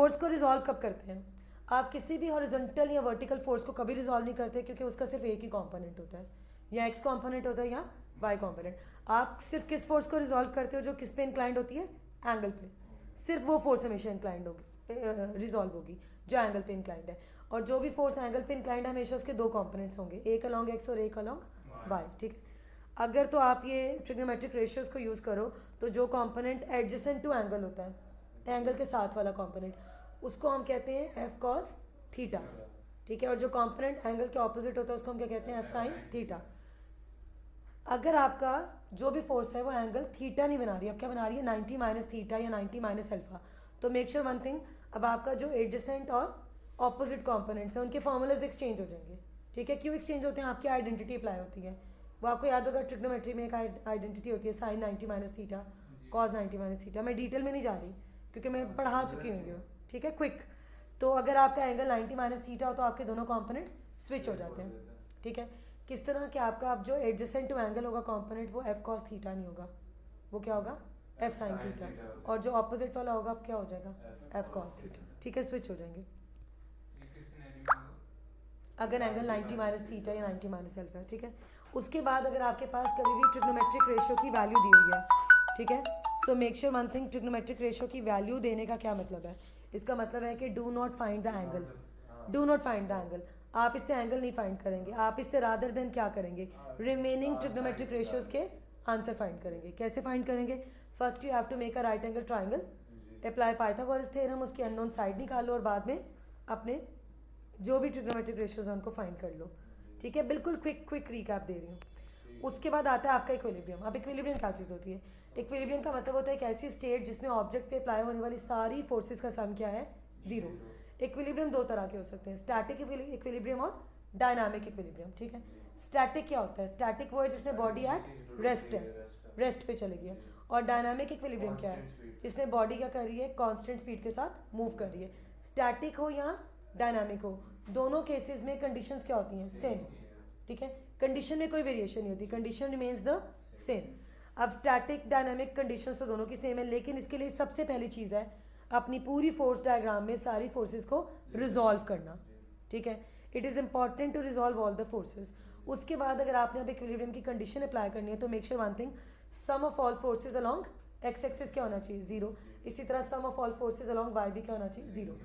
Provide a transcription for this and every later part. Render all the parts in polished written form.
Force को resolve कब करते हैं? आप किसी भी हॉरिजॉन्टल या वर्टिकल फोर्स को कभी रिजॉल्व नहीं करते, क्योंकि उसका सिर्फ एक ही कंपोनेंट होता है, या एक्स कंपोनेंट होता है या वाई कंपोनेंट। आप सिर्फ किस फोर्स को रिजॉल्व करते हो? जो किस पे इंक्लाइंड होती है? एंगल पे। सिर्फ वो फोर्स हमेशा इंक्लाइंड होगी, रिजॉल्व होगी जो एंगल पे इंक्लाइंड है। और जो भी फोर्स एंगल पे इंक्लाइंड है हमेशा उसके दो कंपोनेंट्स होंगे, एक अलॉन्ग एक्स और एक अलॉन्ग वाई। ठीक है, अगर तो आप ये ट्रिग्नोमेट्रिक रेशियोज को यूज़ करो तो जो कंपोनेंट एडजेसेंट टू एंगल होता है, एंगल के साथ वाला कंपोनेंट, उसको हम कहते हैं एफ कॉस थीटा। ठीक है, और जो कंपोनेंट एंगल के ऑपोजिट होता है उसको हम क्या कहते हैं? F sine theta. अगर आपका जो भी फोर्स है वो एंगल थीटा नहीं बना रही है, अब क्या बना रही है? 90 माइनस थीटा या 90 माइनस अल्फा, तो मेक श्योर वन थिंग, अब आपका जो एडजेसेंट और ऑपोजिट कंपोनेंट्स हैं उनके फॉर्मूलाज एक्सचेंज हो जाएंगे। ठीक है, क्यों एक्सचेंज होते हैं? आपकी आइडेंटिटी अप्लाई होती है। वो आपको याद होगा ट्रिग्नोमेट्री में एक आइडेंटिटी होती है, sine 90 minus theta, cos 90 minus theta. मैं डिटेल में नहीं जा रही क्योंकि मैं पढ़ा चुकी हूँ। ठीक है, क्विक। तो अगर आपका एंगल 90 माइनस थीटा हो तो आपके दोनों कंपोनेंट्स स्विच हो जाते हैं। ठीक है, किस तरह कि आपका अब जो एडजेसेंट टू एंगल होगा कंपोनेंट वो एफ कॉस थीटा नहीं होगा, वो क्या होगा? F sine theta. और जो ऑपोजिट वाला होगा अब क्या हो जाएगा? F cos theta. ठीक है, स्विच हो जाएंगे अगर एंगल 90 माइनस थीटा या 90 माइनस अल्फा है। ठीक है, उसके बाद अगर आपके पास कभी भी ट्रिग्नोमेट्रिक रेशियो की वैल्यू दी हुई है, ठीक है, so make sure one thing, trigonometric ratio की वैल्यू देने का क्या मतलब है? इसका मतलब है कि do not find the angle, do not find the angle. आप इससे एंगल नहीं फाइंड करेंगे, आप इससे रादर देन क्या करेंगे? रिमेनिंग ट्रिग्नोमेट्रिक रेशियोज के आंसर फाइंड करेंगे। कैसे फाइंड करेंगे? First you have to make a right angle triangle, apply Pythagoras theorem, उसकी अननोन साइड निकालो और बाद में अपने जो भी ट्रिग्नोमेट्रिक रेशियोज हैं उनको फाइंड कर लो। ठीक है, बिल्कुल क्विक रिकैप दे रही हूँ। उसके बाद आता है आपका इक्विलिब्रियम। अब इक्विलिब्रियम क्या चीज़ होती है? इक्विलिब्रियम का मतलब होता है एक ऐसी स्टेट जिसमें ऑब्जेक्ट पे अप्लाई होने वाली सारी फोर्सेस का सम क्या है? जीरो। इक्विलिब्रियम दो तरह के हो सकते हैं, स्टैटिक इक्विलिब्रियम और डायनामिक इक्विलिब्रियम। ठीक है, स्टैटिक क्या होता है? स्टैटिक वो है जिसमें बॉडी एट रेस्ट है, रेस्ट पे चलेगी है। और डायनामिक इक्विलिब्रियम क्या है? जिसमें बॉडी क्या कर रही है? कांस्टेंट स्पीड के साथ मूव कर रही है। स्टैटिक हो या डायनामिक हो, दोनों केसेस में कंडीशंस क्या होती हैं? सेम। ठीक है, कंडीशन में कोई वेरिएशन नहीं होती, कंडीशन रिमेन्स द सेम। अब स्टैटिक डायनामिक कंडीशंस तो दोनों की सेम है, लेकिन इसके लिए सबसे पहली चीज़ है अपनी पूरी फोर्स डायग्राम में सारी फोर्सेस को रिजॉल्व करना। ठीक है, it is important to resolve all the forces. उसके बाद अगर आपने अब इक्विलिब्रियम की कंडीशन अप्लाई करनी है तो make sure one thing, sum of all forces along x axis क्या होना चाहिए? जीरो। इसी तरह sum of all forces along Y भी क्या होना चाहिए? जीरो।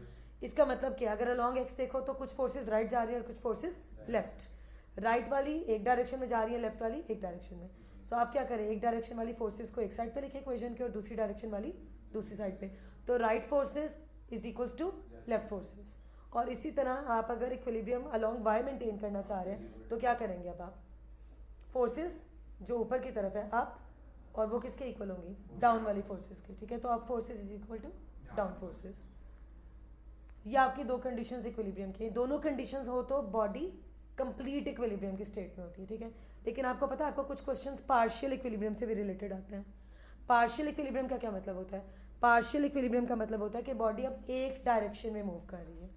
इसका मतलब क्या? अगर अलॉन्ग एक्स देखो तो कुछ फोर्सेज राइट जा रही है और कुछ फोर्सेज लेफ्ट। राइट वाली एक डायरेक्शन में जा रही है, लेफ्ट वाली एक डायरेक्शन में। सो आप क्या करें? एक डायरेक्शन वाली फोर्सेज को एक साइड पे लिखे इक्वेशन के और दूसरी डायरेक्शन वाली दूसरी साइड पे। तो right forces is equals to left forces. और इसी तरह आप अगर इक्विलिब्रियम अलॉन्ग वाई मेंटेन करना चाह रहे हैं तो क्या करेंगे? अब आप फोर्सेज जो ऊपर की तरफ है अप, और वो किसके इक्वल होंगी? डाउन वाली फोर्सेज के। ठीक है, तो आप forces is equal to down forces. ये आपकी दो कंडीशंस इक्विलिब्रियम की। दोनों कंडीशंस हो तो बॉडी कंप्लीट इक्विलिब्रियम की स्टेट में होती है। ठीक है, लेकिन आपको पता है आपको कुछ क्वेश्चंस पार्शियल इक्विलिब्रियम से भी रिलेटेड आते हैं। पार्शियल इक्विलिब्रियम का क्या मतलब होता है? पार्शियल इक्विलिब्रियम का मतलब होता है कि बॉडी अब एक डायरेक्शन में मूव कर रही है,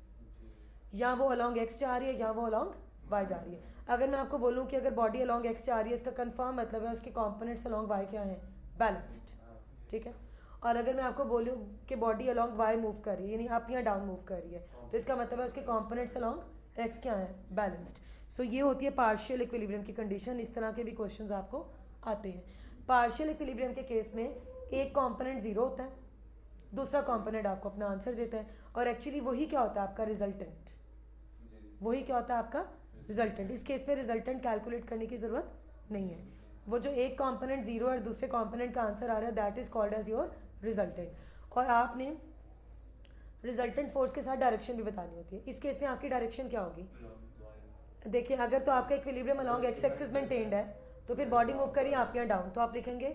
या वो अलॉन्ग एक्स जा रही है या वो अलॉन्ग वाई जा रही है। अगर मैं आपको बोलूँ कि अगर बॉडी अलॉन्ग एक्स जा रही है, इसका कंफर्म मतलब है उसके कॉम्पोनेंट्स अलॉन्ग वाई क्या है? बैलेंस्ड। ठीक है, और अगर मैं आपको बोलूँ कि बॉडी अलॉन्ग वाई मूव कर रही है, यानी अप या डाउन मूव कर रही है, तो इसका मतलब है उसके कॉम्पोनेंट्स अलॉन्ग एक्स क्या है? बैलेंस्ड। सो ये होती है पार्शियल इक्विलिब्रियम की कंडीशन। इस तरह के भी क्वेश्चंस आपको आते हैं। पार्शियल इक्विलिब्रियम के केस में एक कॉम्पोनेंट जीरो होता है, दूसरा कॉम्पोनेंट आपको अपना आंसर देता है, और एक्चुअली वही क्या होता है? आपका रिजल्टेंट। वही क्या होता है? आपका रिजल्टेंट। इस केस में रिजल्टेंट कैलकुलेट करने की ज़रूरत नहीं है। वो जो एक कॉम्पोनेंट जीरो और दूसरे कॉम्पोनेंट का आंसर आ रहा है, that is called as your resultant. और आपने रिजल्टेंट फोर्स के साथ डायरेक्शन भी बतानी होती है। इस केस में आपकी डायरेक्शन क्या होगी? देखिए, अगर तो आपका equilibrium along x axis maintained है तो फिर बॉडी मूव करिए अप या डाउन, तो आप लिखेंगे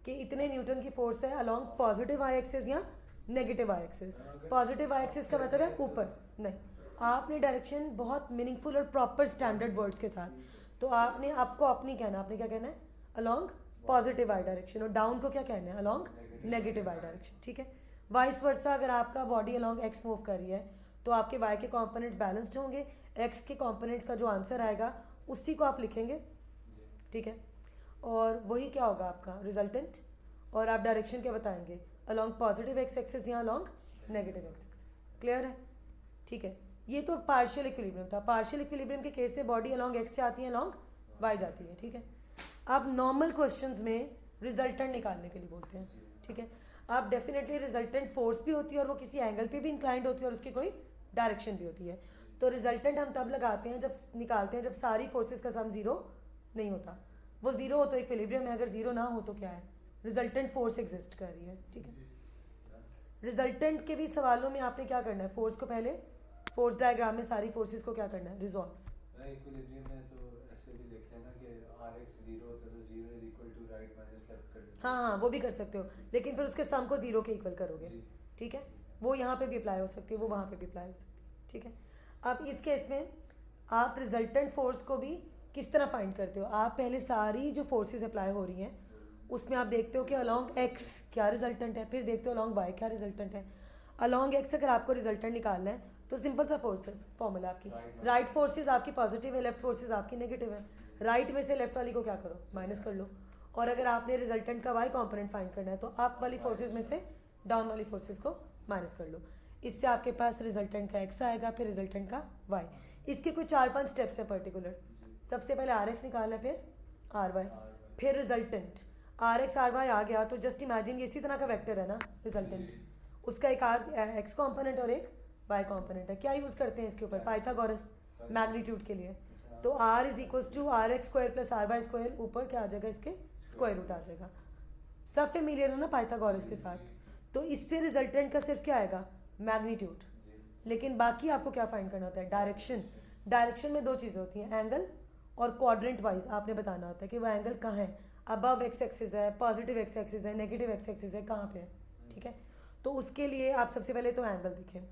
कि इतने न्यूटन की फोर्स है अलॉन्ग पॉजिटिव वाई एक्सिस या negative y axis. Positive y axis का मतलब है ऊपर, नहीं, आपने डायरेक्शन बहुत मीनिंगफुल और प्रॉपर स्टैंडर्ड वर्ड्स के साथ, तो आपने आपको अपनी कहना, आपने क्या कहना है? Along positive y direction. और डाउन को क्या कहना है? Along negative y direction. ठीक है, वाइस वर्सा अगर आपका बॉडी अलॉन्ग एक्स मूव कर रही है तो आपके वाई के कॉम्पोनेंट्स बैलेंस्ड होंगे, एक्स के कॉम्पोनेंट्स का जो आंसर आएगा उसी को आप लिखेंगे। ठीक है, और वही क्या होगा? आपका रिजल्टेंट। और आप डायरेक्शन क्या बताएंगे? अलॉन्ग पॉजिटिव एक्स एक्सिस या along negative x axis. Clear है? ठीक है, ये तो पार्शियल इक्विलिब्रियम था। पार्शियल इक्विलिब्रियम के केस में बॉडी अलॉन्ग एक्स जाती है, अलॉन्ग वाई जाती है। ठीक है, अब नॉर्मल क्वेश्चंस में रिजल्टेंट निकालने के लिए बोलते हैं। ठीक है, अब डेफिनेटली रिजल्टेंट फोर्स भी होती है और वो किसी एंगल पे भी इंक्लाइंड होती है और उसकी कोई डायरेक्शन भी होती है। तो रिजल्टेंट हम तब लगाते हैं जब निकालते हैं जब सारी फोर्सेस का सम जीरो नहीं होता। वो जीरो हो तो इक्विलिब्रियम है, अगर जीरो ना हो तो क्या है, रिजल्टेंट फोर्स एग्जिस्ट कर रही है। ठीक है, रिजल्टेंट के भी सवालों में आपने क्या करना है, फोर्स को पहले फोर्स डायग्राम में सारी फोर्सेस को क्या करना है, रिजॉल्व। इक्विलिब्रियम में तो ऐसे भी लिख लेना कि rx 0 होता है तो 0 is equal to right minus left कर देना। हाँ, वो भी कर सकते हो, लेकिन फिर उसके सम को जीरो के इक्वल करोगे। ठीक है, वो यहाँ पे भी अप्लाई हो सकती है, वो वहाँ पे भी अप्लाई हो सकती है। ठीक है, अब इस केस में आप रिजल्टेंट फोर्स को भी किस तरह फाइंड करते हो, आप पहले सारी जो फोर्सेस अप्लाई हो रही हैं उसमें आप देखते हो कि अलॉन्ग एक्स क्या रिजल्टेंट है, फिर देखते हो अलॉन्ग वाई क्या रिजल्टेंट है। अलॉन्ग एक्स अगर आपको रिजल्टेंट निकालना है तो सिंपल सा फोर्स फॉर्मूला आपकी, राइट फोर्सेज आपकी पॉजिटिव है, लेफ्ट फोर्सेज आपकी नेगेटिव है। राइट में से लेफ्ट वाली को क्या करो, माइनस कर लो। और अगर आपने रिजल्टेंट का वाई कॉम्पोनेंट फाइंड करना है तो अप वाली फोर्सेज में से डाउन वाली फोर्सेज को माइनस कर लो। इससे आपके पास रिजल्टेंट का एक्स आएगा, फिर रिजल्टेंट का वाई। इसके कुछ 4-5 स्टेप्स है पर्टिकुलर। सबसे पहले आर एक्स निकालना है, फिर आर वाई, फिर resultant. R x R Y आ गया तो जस्ट इमेजिन इसी तरह का वेक्टर है ना रिजल्टेंट, उसका एक आर एक्स कॉम्पोनेंट और एक वाई कॉम्पोनेंट है। क्या यूज़ करते हैं इसके ऊपर, पाइथागोरस मैग्नीट्यूड के लिए। तो R is equal to R x square plus R y square, ऊपर क्या आ जाएगा, इसके स्क्वायर रूट आ जाएगा। सब फेमिलियर हो ना पाइथागोरस के साथ। तो इससे रिजल्टेंट का सिर्फ क्या आएगा, मैग्नीट्यूड। लेकिन बाकी आपको क्या फाइंड करना होता है, डायरेक्शन। डायरेक्शन में दो चीज़ें होती हैं, एंगल और क्वाड्रेंट वाइज आपने बताना होता है कि वो एंगल कहाँ है, अबव एक्स एक्सिस है, पॉजिटिव एक्स एक्सिस है, नेगेटिव एक्स एक्सिस है, कहाँ पे है। ठीक है, तो उसके लिए आप सबसे पहले तो एंगल देखें।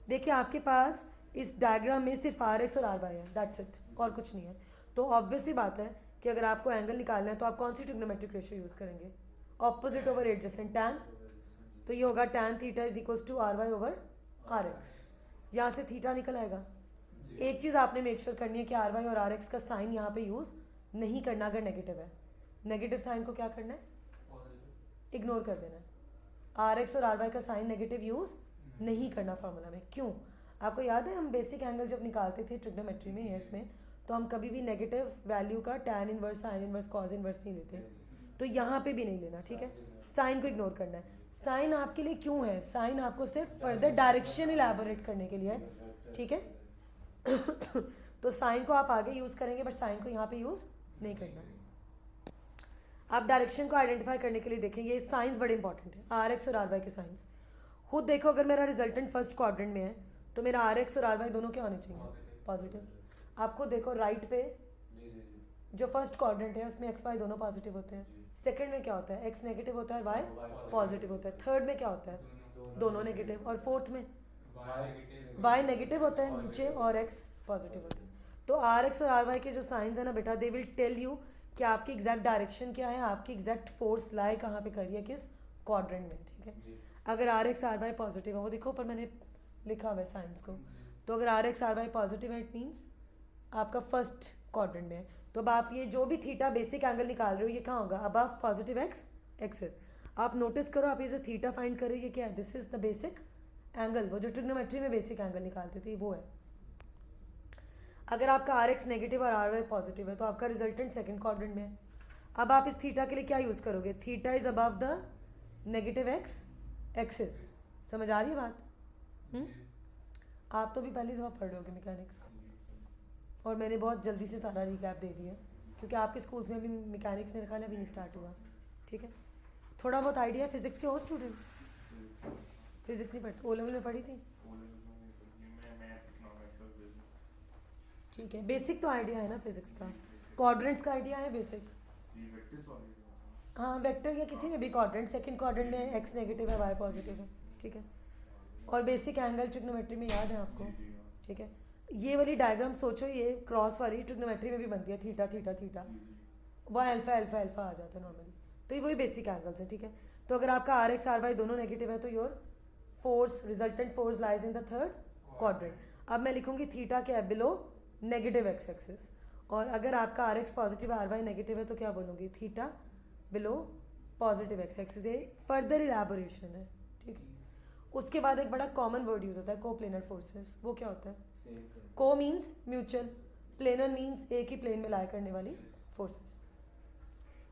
देखिए आपके पास इस डायग्राम में सिर्फ आर एक्स और आर वाई है, दैट्स इट, और कुछ नहीं है। तो ऑब्वियस सी बात है कि अगर आपको एंगल निकालना है तो आप कौन सी ट्रिग्नोमेट्रिक रेशियो यूज़ करेंगे, ऑपोजिट ओवर एडजेसेंट, टैन। तो ये होगा tan theta is equals to R y over R x. यहाँ से थीटा निकल आएगा। एक चीज़ आपने मेक श्योर करनी है कि आर वाई और आर एक्स का साइन यहाँ पे यूज़ नहीं करना अगर नेगेटिव है। नेगेटिव साइन को क्या करना है, इग्नोर कर देना है। आर एक्स और आर वाई का साइन नेगेटिव यूज़ नहीं करना फॉर्मूला में। क्यों, आपको याद है हम बेसिक एंगल जब निकालते थे ट्रिग्नोमेट्री में, इसमें तो हम कभी भी नेगेटिव वैल्यू का tan inverse, sine inverse, cause inverse नहीं लेते। तो यहाँ पे भी नहीं लेना। ठीक है, साइन को इग्नोर करना है। साइन आपके लिए क्यों है, साइन आपको सिर्फ फर्दर डायरेक्शन इलैबोरेट करने के लिए है। ठीक है तो साइन को आप आगे यूज़ करेंगे बट साइन को यहाँ पे यूज़ नहीं करना। आप डायरेक्शन को आइडेंटिफाई करने के लिए देखें, ये साइंस बड़े इंपॉर्टेंट है, आर एक्स और आर वाई के साइंस। खुद देखो अगर मेरा रिजल्टेंट फर्स्ट क्वाड्रेंट में है तो मेरा आर एक्स और आर वाई दोनों क्या होने चाहिए, पॉजिटिव। आप खुद देखो राइट पे जो फर्स्ट क्वाड्रेंट है उसमें एक्स वाई दोनों पॉजिटिव होते हैं। सेकंड में क्या होता है, एक्स नेगेटिव होता है, वाई पॉजिटिव होता है। थर्ड में क्या होता है, दोनों नेगेटिव। और फोर्थ में वाई नेगेटिव होता है नीचे और एक्स पॉजिटिव होता है। तो आर एक्स और आर वाई के जो साइंस है ना बेटा, दे विल टेल यू कि आपकी एग्जैक्ट डायरेक्शन क्या है, आपकी एग्जैक्ट फोर्स लाई कहाँ पे कर रही है, किस क्वाड्रेंट में। ठीक है, अगर R x R y positive है, वो देखो पर मैंने लिखा हुआ है साइंस को, तो अगर R x R y positive है इट मीन्स आपका फर्स्ट क्वाड्रेंट में है। तो अब आप ये जो भी थीटा बेसिक एंगल निकाल रहे हो ये कहाँ होगा, अबव पॉजिटिव एक्स एक्सिस। आप नोटिस करो, आप ये जो थीटा फाइंड कर रहे हो ये क्या है, this is the basic angle. वो जो ट्रिग्नोमेट्री में बेसिक एंगल निकालते थे वो है। अगर आपका आर एक्स नेगेटिव और आर वाई पॉजिटिव है तो आपका रिजल्टेंट सेकंड क्वाड्रेंट में है। अब आप इस थीटा के लिए क्या यूज़ करोगे, theta is above the negative x axis. समझ आ रही है बात? आप तो भी पहली दफ़ा पढ़ रहे होगे मैकेनिक्स, और मैंने बहुत जल्दी से सारा रिकैप दे दिया क्योंकि आपके स्कूल्स में अभी मैकेनिक्स मेरे ख्याल अभी नहीं स्टार्ट हुआ। ठीक है, थोड़ा बहुत आइडिया है। फिजिक्स के हो स्टूडेंट, फिजिक्स नहीं पढ़ते, ओ लेवल में पढ़ी थी। ठीक है, बेसिक तो आइडिया है ना फिजिक्स का, क्वाड्रेंट्स का आइडिया है बेसिक। हाँ, वेक्टर या किसी में भी क्वाड्रेंट, सेकंड क्वाड्रेंट में एक्स नेगेटिव है, वाई पॉजिटिव है। ठीक है, और बेसिक एंगल ट्रिग्नोमेट्री में याद है आपको। ठीक है, ये वाली डायग्राम सोचो, ये क्रॉस वाली ट्रिग्नोमेट्री में भी बनती है, थीटा थीटा थीटा, वह अल्फा अल्फा अल्फा आ जाता है नॉर्मली। तो ये वही बेसिक एंगल्स हैं। ठीक है, तो अगर आपका आर एक्स आर वाई दोनों नेगेटिव है तो your force, resultant force lies in the third quadrant. अब मैं लिखूंगी थीटा क्या है, बिलो नेगेटिव एक्स एक्सिस। और अगर आपका R x positive R y negative है तो क्या बोलूँगी, theta below positive x axis. ये फर्दर इलैबोरेशन है। ठीक है, उसके बाद एक बड़ा कॉमन वर्ड यूज होता है कोप्लेनर फोर्सेस। वो क्या होता है? सेम को मीन्स म्यूचुअल, प्लेनर मीन्स एक ही प्लेन में लाई करने वाली फोर्सेस।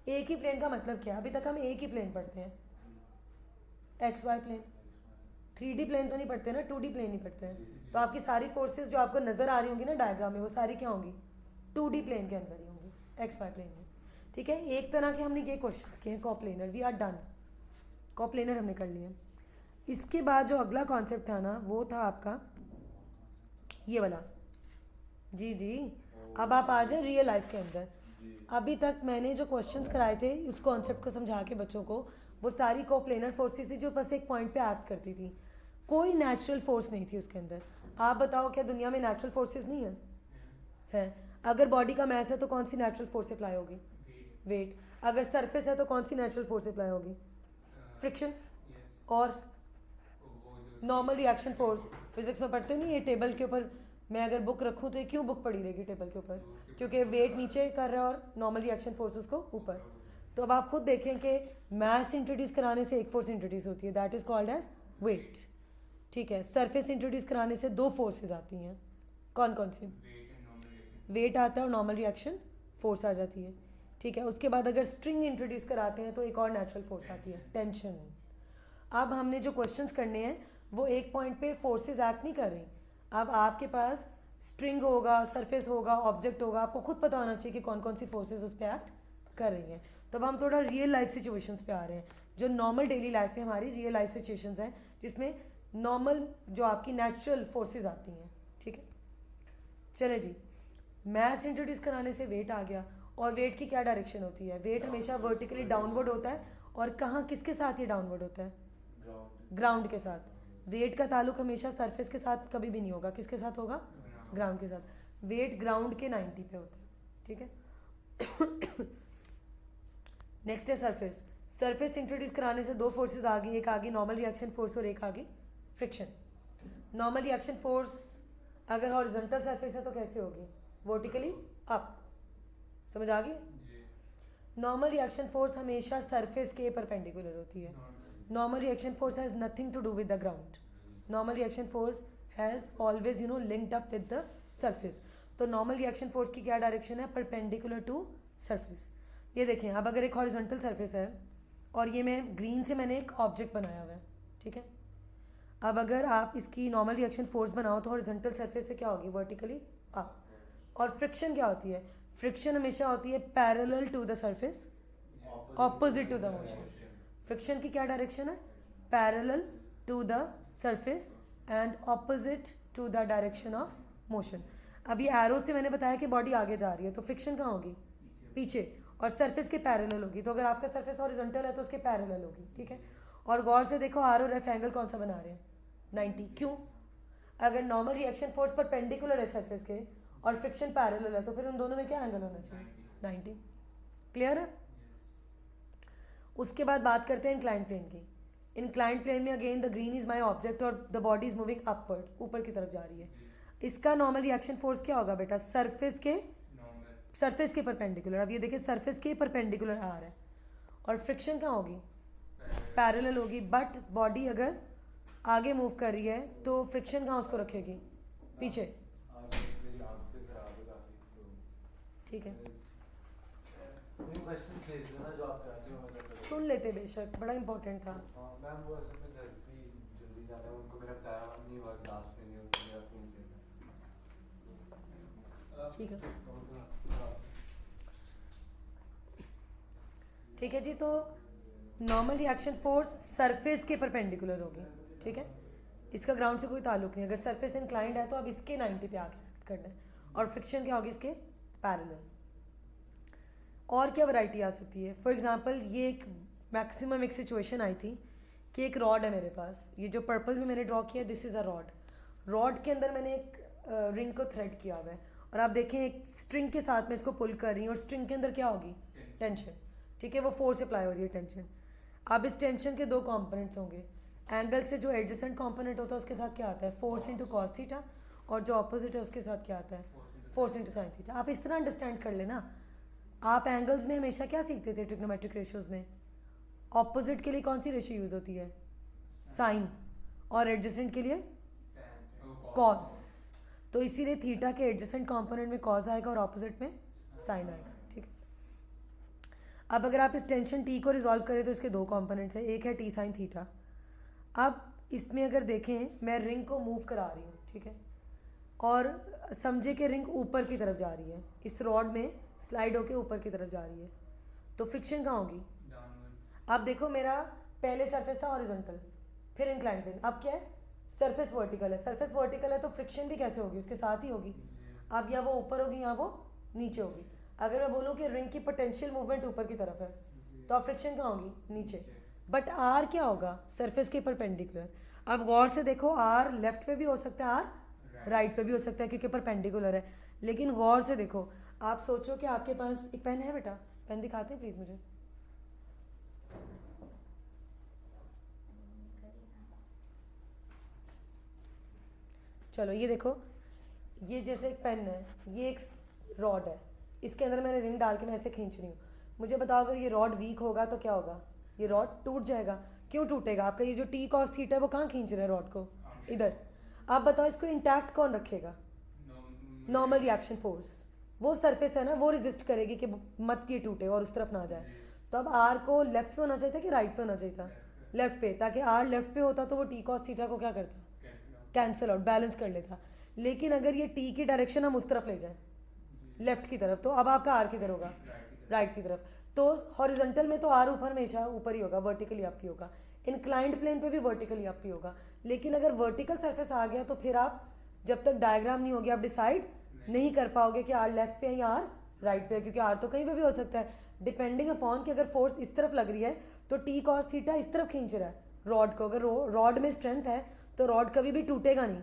एक ही प्लेन का मतलब क्या है? अभी तक हम एक ही प्लेन पढ़ते हैं, x Y plane. 3D plane तो नहीं पढ़ते ना, 2D प्लेन ही पढ़ते हैं। तो आपकी सारी फोर्सेस जो आपको नजर आ रही होंगी ना डायग्राम में, वो सारी क्या होंगी? 2D प्लेन के अंदर ही होंगी, एक्स वाई प्लेन में। ठीक है, एक तरह के हमने ये क्वेश्चंस किए हैं coplanar. We are done, coplanar हमने कर लिए। इसके बाद जो अगला कॉन्सेप्ट था ना, वो था आपका ये वाला। जी जी, अब आप आ जाए रियल लाइफ के अंदर। अभी तक मैंने जो क्वेश्चंस कराए थे इस कॉन्सेप्ट को समझा के बच्चों को, वो सारी कोप्लेनर फोर्सेस थी जो बस एक पॉइंट पे एक्ट करती थी। कोई नेचुरल फोर्स नहीं थी उसके अंदर। आप बताओ, क्या दुनिया में नेचुरल फोर्सेस नहीं है? है। अगर बॉडी का मैस है तो कौन सी नेचुरल फोर्स अप्लाई होगी? वेट। अगर सरफेस है तो कौन सी नेचुरल फोर्स अप्लाई होगी? फ्रिक्शन। और नॉर्मल रिएक्शन फोर्स। फिजिक्स में पढ़ते नहीं, ये टेबल के ऊपर मैं अगर बुक रखूँ तो ये क्यों बुक पड़ी रहेगी टेबल के ऊपर? क्योंकि वेट नीचे कर रहा है और नॉर्मल रिएक्शन फोर्स उसको ऊपर। तो अब आप खुद देखें कि मैस इंट्रोड्यूस कराने से एक फोर्स इंट्रोड्यूस होती है, that is called as weight. ठीक है, सरफेस इंट्रोड्यूस कराने से दो फोर्सेज आती हैं। कौन कौन सी? वेट आता है और नॉर्मल रिएक्शन फोर्स आ जाती है। ठीक है, उसके बाद अगर स्ट्रिंग इंट्रोड्यूस कराते हैं तो एक और नेचुरल फोर्स आती है, टेंशन। अब हमने जो क्वेश्चंस करने हैं वो एक पॉइंट पे फोर्सेस एक्ट नहीं कर रही। अब आपके पास स्ट्रिंग होगा, सरफेस होगा, ऑब्जेक्ट होगा, आपको खुद पता होना चाहिए कि कौन कौन सी फोर्सेस उस पर एक्ट कर रही हैं। तो अब हम थोड़ा रियल लाइफ सिचुएशंस पे आ रहे हैं, जो नॉर्मल डेली लाइफ में हमारी रियल लाइफ सिचुएशंस हैं, जिसमें नॉर्मल जो आपकी नेचुरल फोर्सेस आती हैं। ठीक है, चले जी। मैस इंट्रोड्यूस कराने से वेट आ गया, और वेट की क्या डायरेक्शन होती है? वेट हमेशा वर्टिकली डाउनवर्ड होता है, और कहाँ किसके साथ ये डाउनवर्ड होता है? ग्राउंड के साथ। वेट का ताल्लुक हमेशा सरफेस के साथ कभी भी नहीं होगा, किसके साथ होगा? ग्राउंड के साथ। वेट ग्राउंड के 90 पे होता है। ठीक है, नेक्स्ट है सरफेस। सरफेस इंट्रोड्यूस कराने से दो फोर्सेस आ गई, एक आ गई नॉर्मल रिएक्शन फोर्स और एक आ गई फ्रिक्शन। नॉर्मल रिएक्शन फोर्स अगर हॉरिजॉन्टल सरफेस है तो कैसे होगी? Vertically up. समझ आ गई? नॉर्मल रिएक्शन फोर्स हमेशा सरफेस के परपेंडिकुलर होती है। Normal reaction force has nothing to do with the ground. Normal reaction force has always linked up with the surface. तो नॉर्मल रिएक्शन फोर्स की क्या डायरेक्शन है? Perpendicular to surface. ये देखें, अब अगर एक हॉरिजॉन्टल सरफेस है और ये मैं ग्रीन से मैंने एक ऑब्जेक्ट बनाया हुआ है, ठीक है। अब अगर आप इसकी नॉर्मल रिएक्शन फोर्स बनाओ तो हॉरिजॉन्टल सरफेस से क्या होगी? Vertically up. और फ्रिक्शन क्या होती है? फ्रिक्शन हमेशा होती है parallel to the surface, opposite to the motion. Friction की क्या डायरेक्शन है? Parallel to the surface and opposite to the direction of motion. अभी एरो से मैंने बताया कि बॉडी आगे जा रही है, तो फ्रिक्शन कहाँ होगी? पीछे, और सरफेस के पैरेलल होगी। तो अगर आपका सरफेस हॉरिजॉन्टल है तो उसके पैरेलल होगी। ठीक है, और गौर से देखो आर और एफ एंगल कौन सा बना रहे हैं? 90। क्यों? अगर नॉर्मल रिएक्शन फोर्स परपेंडिकुलर है सरफेस के और फ्रिक्शन पैरेलल है तो फिर उन दोनों में क्या एंगल होना चाहिए? 90। क्लियर है? उसके बाद बात करते हैं इंक्लाइंड प्लेन की। इंक्लाइंड प्लेन में again the green is my object और the body is moving upward, ऊपर की तरफ जा रही है। इसका नॉर्मल रिएक्शन फोर्स क्या होगा बेटा? सरफेस के परपेंडिकुलर। अब ये देखिए सरफेस के परपेंडिकुलर आ रहा है, और फ्रिक्शन कहाँ होगी? पैरेलल होगी। बट बॉडी अगर आगे मूव कर रही है तो फ्रिक्शन कहाँ उसको रखेगी? पीछे। ठीक है, सुन लेते बेशक, बड़ा इंपॉर्टेंट था। मैम वो असल में घर पे जल्दी जाना है, उनको मेरा टाइम नहीं हुआ क्लास के लिए, उनको मेरा फोन देना। ठीक है, ठीक है जी। तो नॉर्मल रिएक्शन फोर्स सरफेस के परपेंडिकुलर होगी। ठीक है, इसका ग्राउंड से कोई ताल्लुक नहीं। अगर सरफेस इंक्लाइंड है तो अब इसके 90 पे आके एक्ट करना है, और फ्रिक्शन क्या होगी? इसके पैरेलल। और क्या वैरायटी आ सकती है? फॉर एग्जांपल ये एक मैक्सिमम एक सिचुएशन आई थी कि एक रॉड है मेरे पास, ये जो पर्पल में मैंने ड्रॉ किया, this is a rod. Rod के अंदर मैंने एक रिंग को थ्रेड किया हुआ है, और आप देखें एक स्ट्रिंग के साथ मैं इसको पुल कर रही हूँ, और स्ट्रिंग के अंदर क्या होगी? टेंशन। ठीक है, वो फोर्स अप्लाई हो रही है, टेंशन। अब इस टेंशन के दो कंपोनेंट्स होंगे। एंगल से जो एडजेसेंट कंपोनेंट होता है उसके साथ क्या आता है? फोर्स इंटू कॉस थीटा, और जो ऑपोजिट है उसके साथ क्या आता है? Force into sine theta. आप इस तरह अंडरस्टैंड कर लेना। आप एंगल्स में हमेशा क्या सीखते थे ट्रिग्नोमेट्रिक रेशियोज में? ऑपोजिट के लिए कौन सी रेशियो यूज होती है? साइन। और एडजेसेंट के लिए कॉस। तो इसीलिए थीटा के एडजेसेंट कंपोनेंट में कॉस आएगा और ऑपोजिट में साइन आएगा, ठीक है। अब अगर आप इस टेंशन टी को रिजॉल्व करें तो इसके दो कंपोनेंट्स हैं, एक है टी साइन थीटा। अब इसमें अगर देखें मैं रिंग को मूव करा रही हूँ, ठीक है, और समझे कि रिंग ऊपर की तरफ जा रही है, इस रॉड में स्लाइड होके ऊपर की तरफ जा रही है, तो फ्रिक्शन कहाँ होगी? अब देखो मेरा पहले सरफेस था हॉरिजॉन्टल, फिर इंक्लाइंड प्लेन, अब क्या है? सरफेस वर्टिकल है। सरफेस वर्टिकल है तो फ्रिक्शन भी कैसे होगी? उसके साथ ही होगी। अब या वो ऊपर होगी या वो नीचे होगी। अगर मैं बोलूँ कि रिंग की पोटेंशियल मूवमेंट ऊपर की तरफ है तो अब फ्रिक्शन कहाँ होगी? नीचे। बट आर क्या होगा? सरफेस के परपेंडिकुलर। अब गौर से देखो, आर लेफ्ट पे भी हो सकता है, आर राइट पे भी हो सकता है क्योंकि परपेंडिकुलर है। लेकिन गौर से देखो, आप सोचो कि आपके पास एक पेन है, बेटा पेन दिखाते हैं प्लीज़ मुझे। चलो ये देखो, ये जैसे एक पेन है, ये एक रॉड है, इसके अंदर मैंने रिंग डाल के मैं ऐसे खींच रही हूँ। मुझे बताओ अगर ये रॉड वीक होगा तो क्या होगा? ये रॉड टूट जाएगा। क्यों टूटेगा? आपका ये जो टी कॉस थीटा है वो कहाँ खींच रहा है रॉड को? इधर। आप बताओ इसको इंटैक्ट कौन रखेगा? Normal reaction force. वो सरफेस है ना, वो रेजिस्ट करेगी कि मत ये टूटे और उस तरफ ना जाए। तो अब आर को लेफ्ट पे होना चाहिए था कि राइट पे होना चाहिए था? लेफ्ट पे, ताकि आर लेफ्ट पे होता तो वो टी कॉस थीटा को क्या करता? कैंसिल आउट, बैलेंस कर लेता। लेकिन अगर ये टी की डायरेक्शन हम उस तरफ ले जाएं, लेफ्ट की तरफ, तो अब आपका आर किधर होगा? राइट की तरफ। तो हॉरिजॉन्टल में तो आर ऊपर हमेशा ऊपर ही होगा, वर्टिकली अप ही होगा। इंक्लाइंड प्लेन पे भी वर्टिकली अप ही होगा। लेकिन अगर वर्टिकल सरफेस आ गया तो फिर आप जब तक डायग्राम नहीं होगी आप डिसाइड नहीं कर पाओगे कि आर लेफ्ट पे है या आर राइट पे है, क्योंकि आर तो कहीं पे भी हो सकता है, डिपेंडिंग अपॉन कि अगर फोर्स इस तरफ लग रही है तो टी कॉस थीटा इस तरफ खींच रहा है रॉड को। अगर रॉड में स्ट्रेंथ है तो रॉड कभी भी टूटेगा नहीं,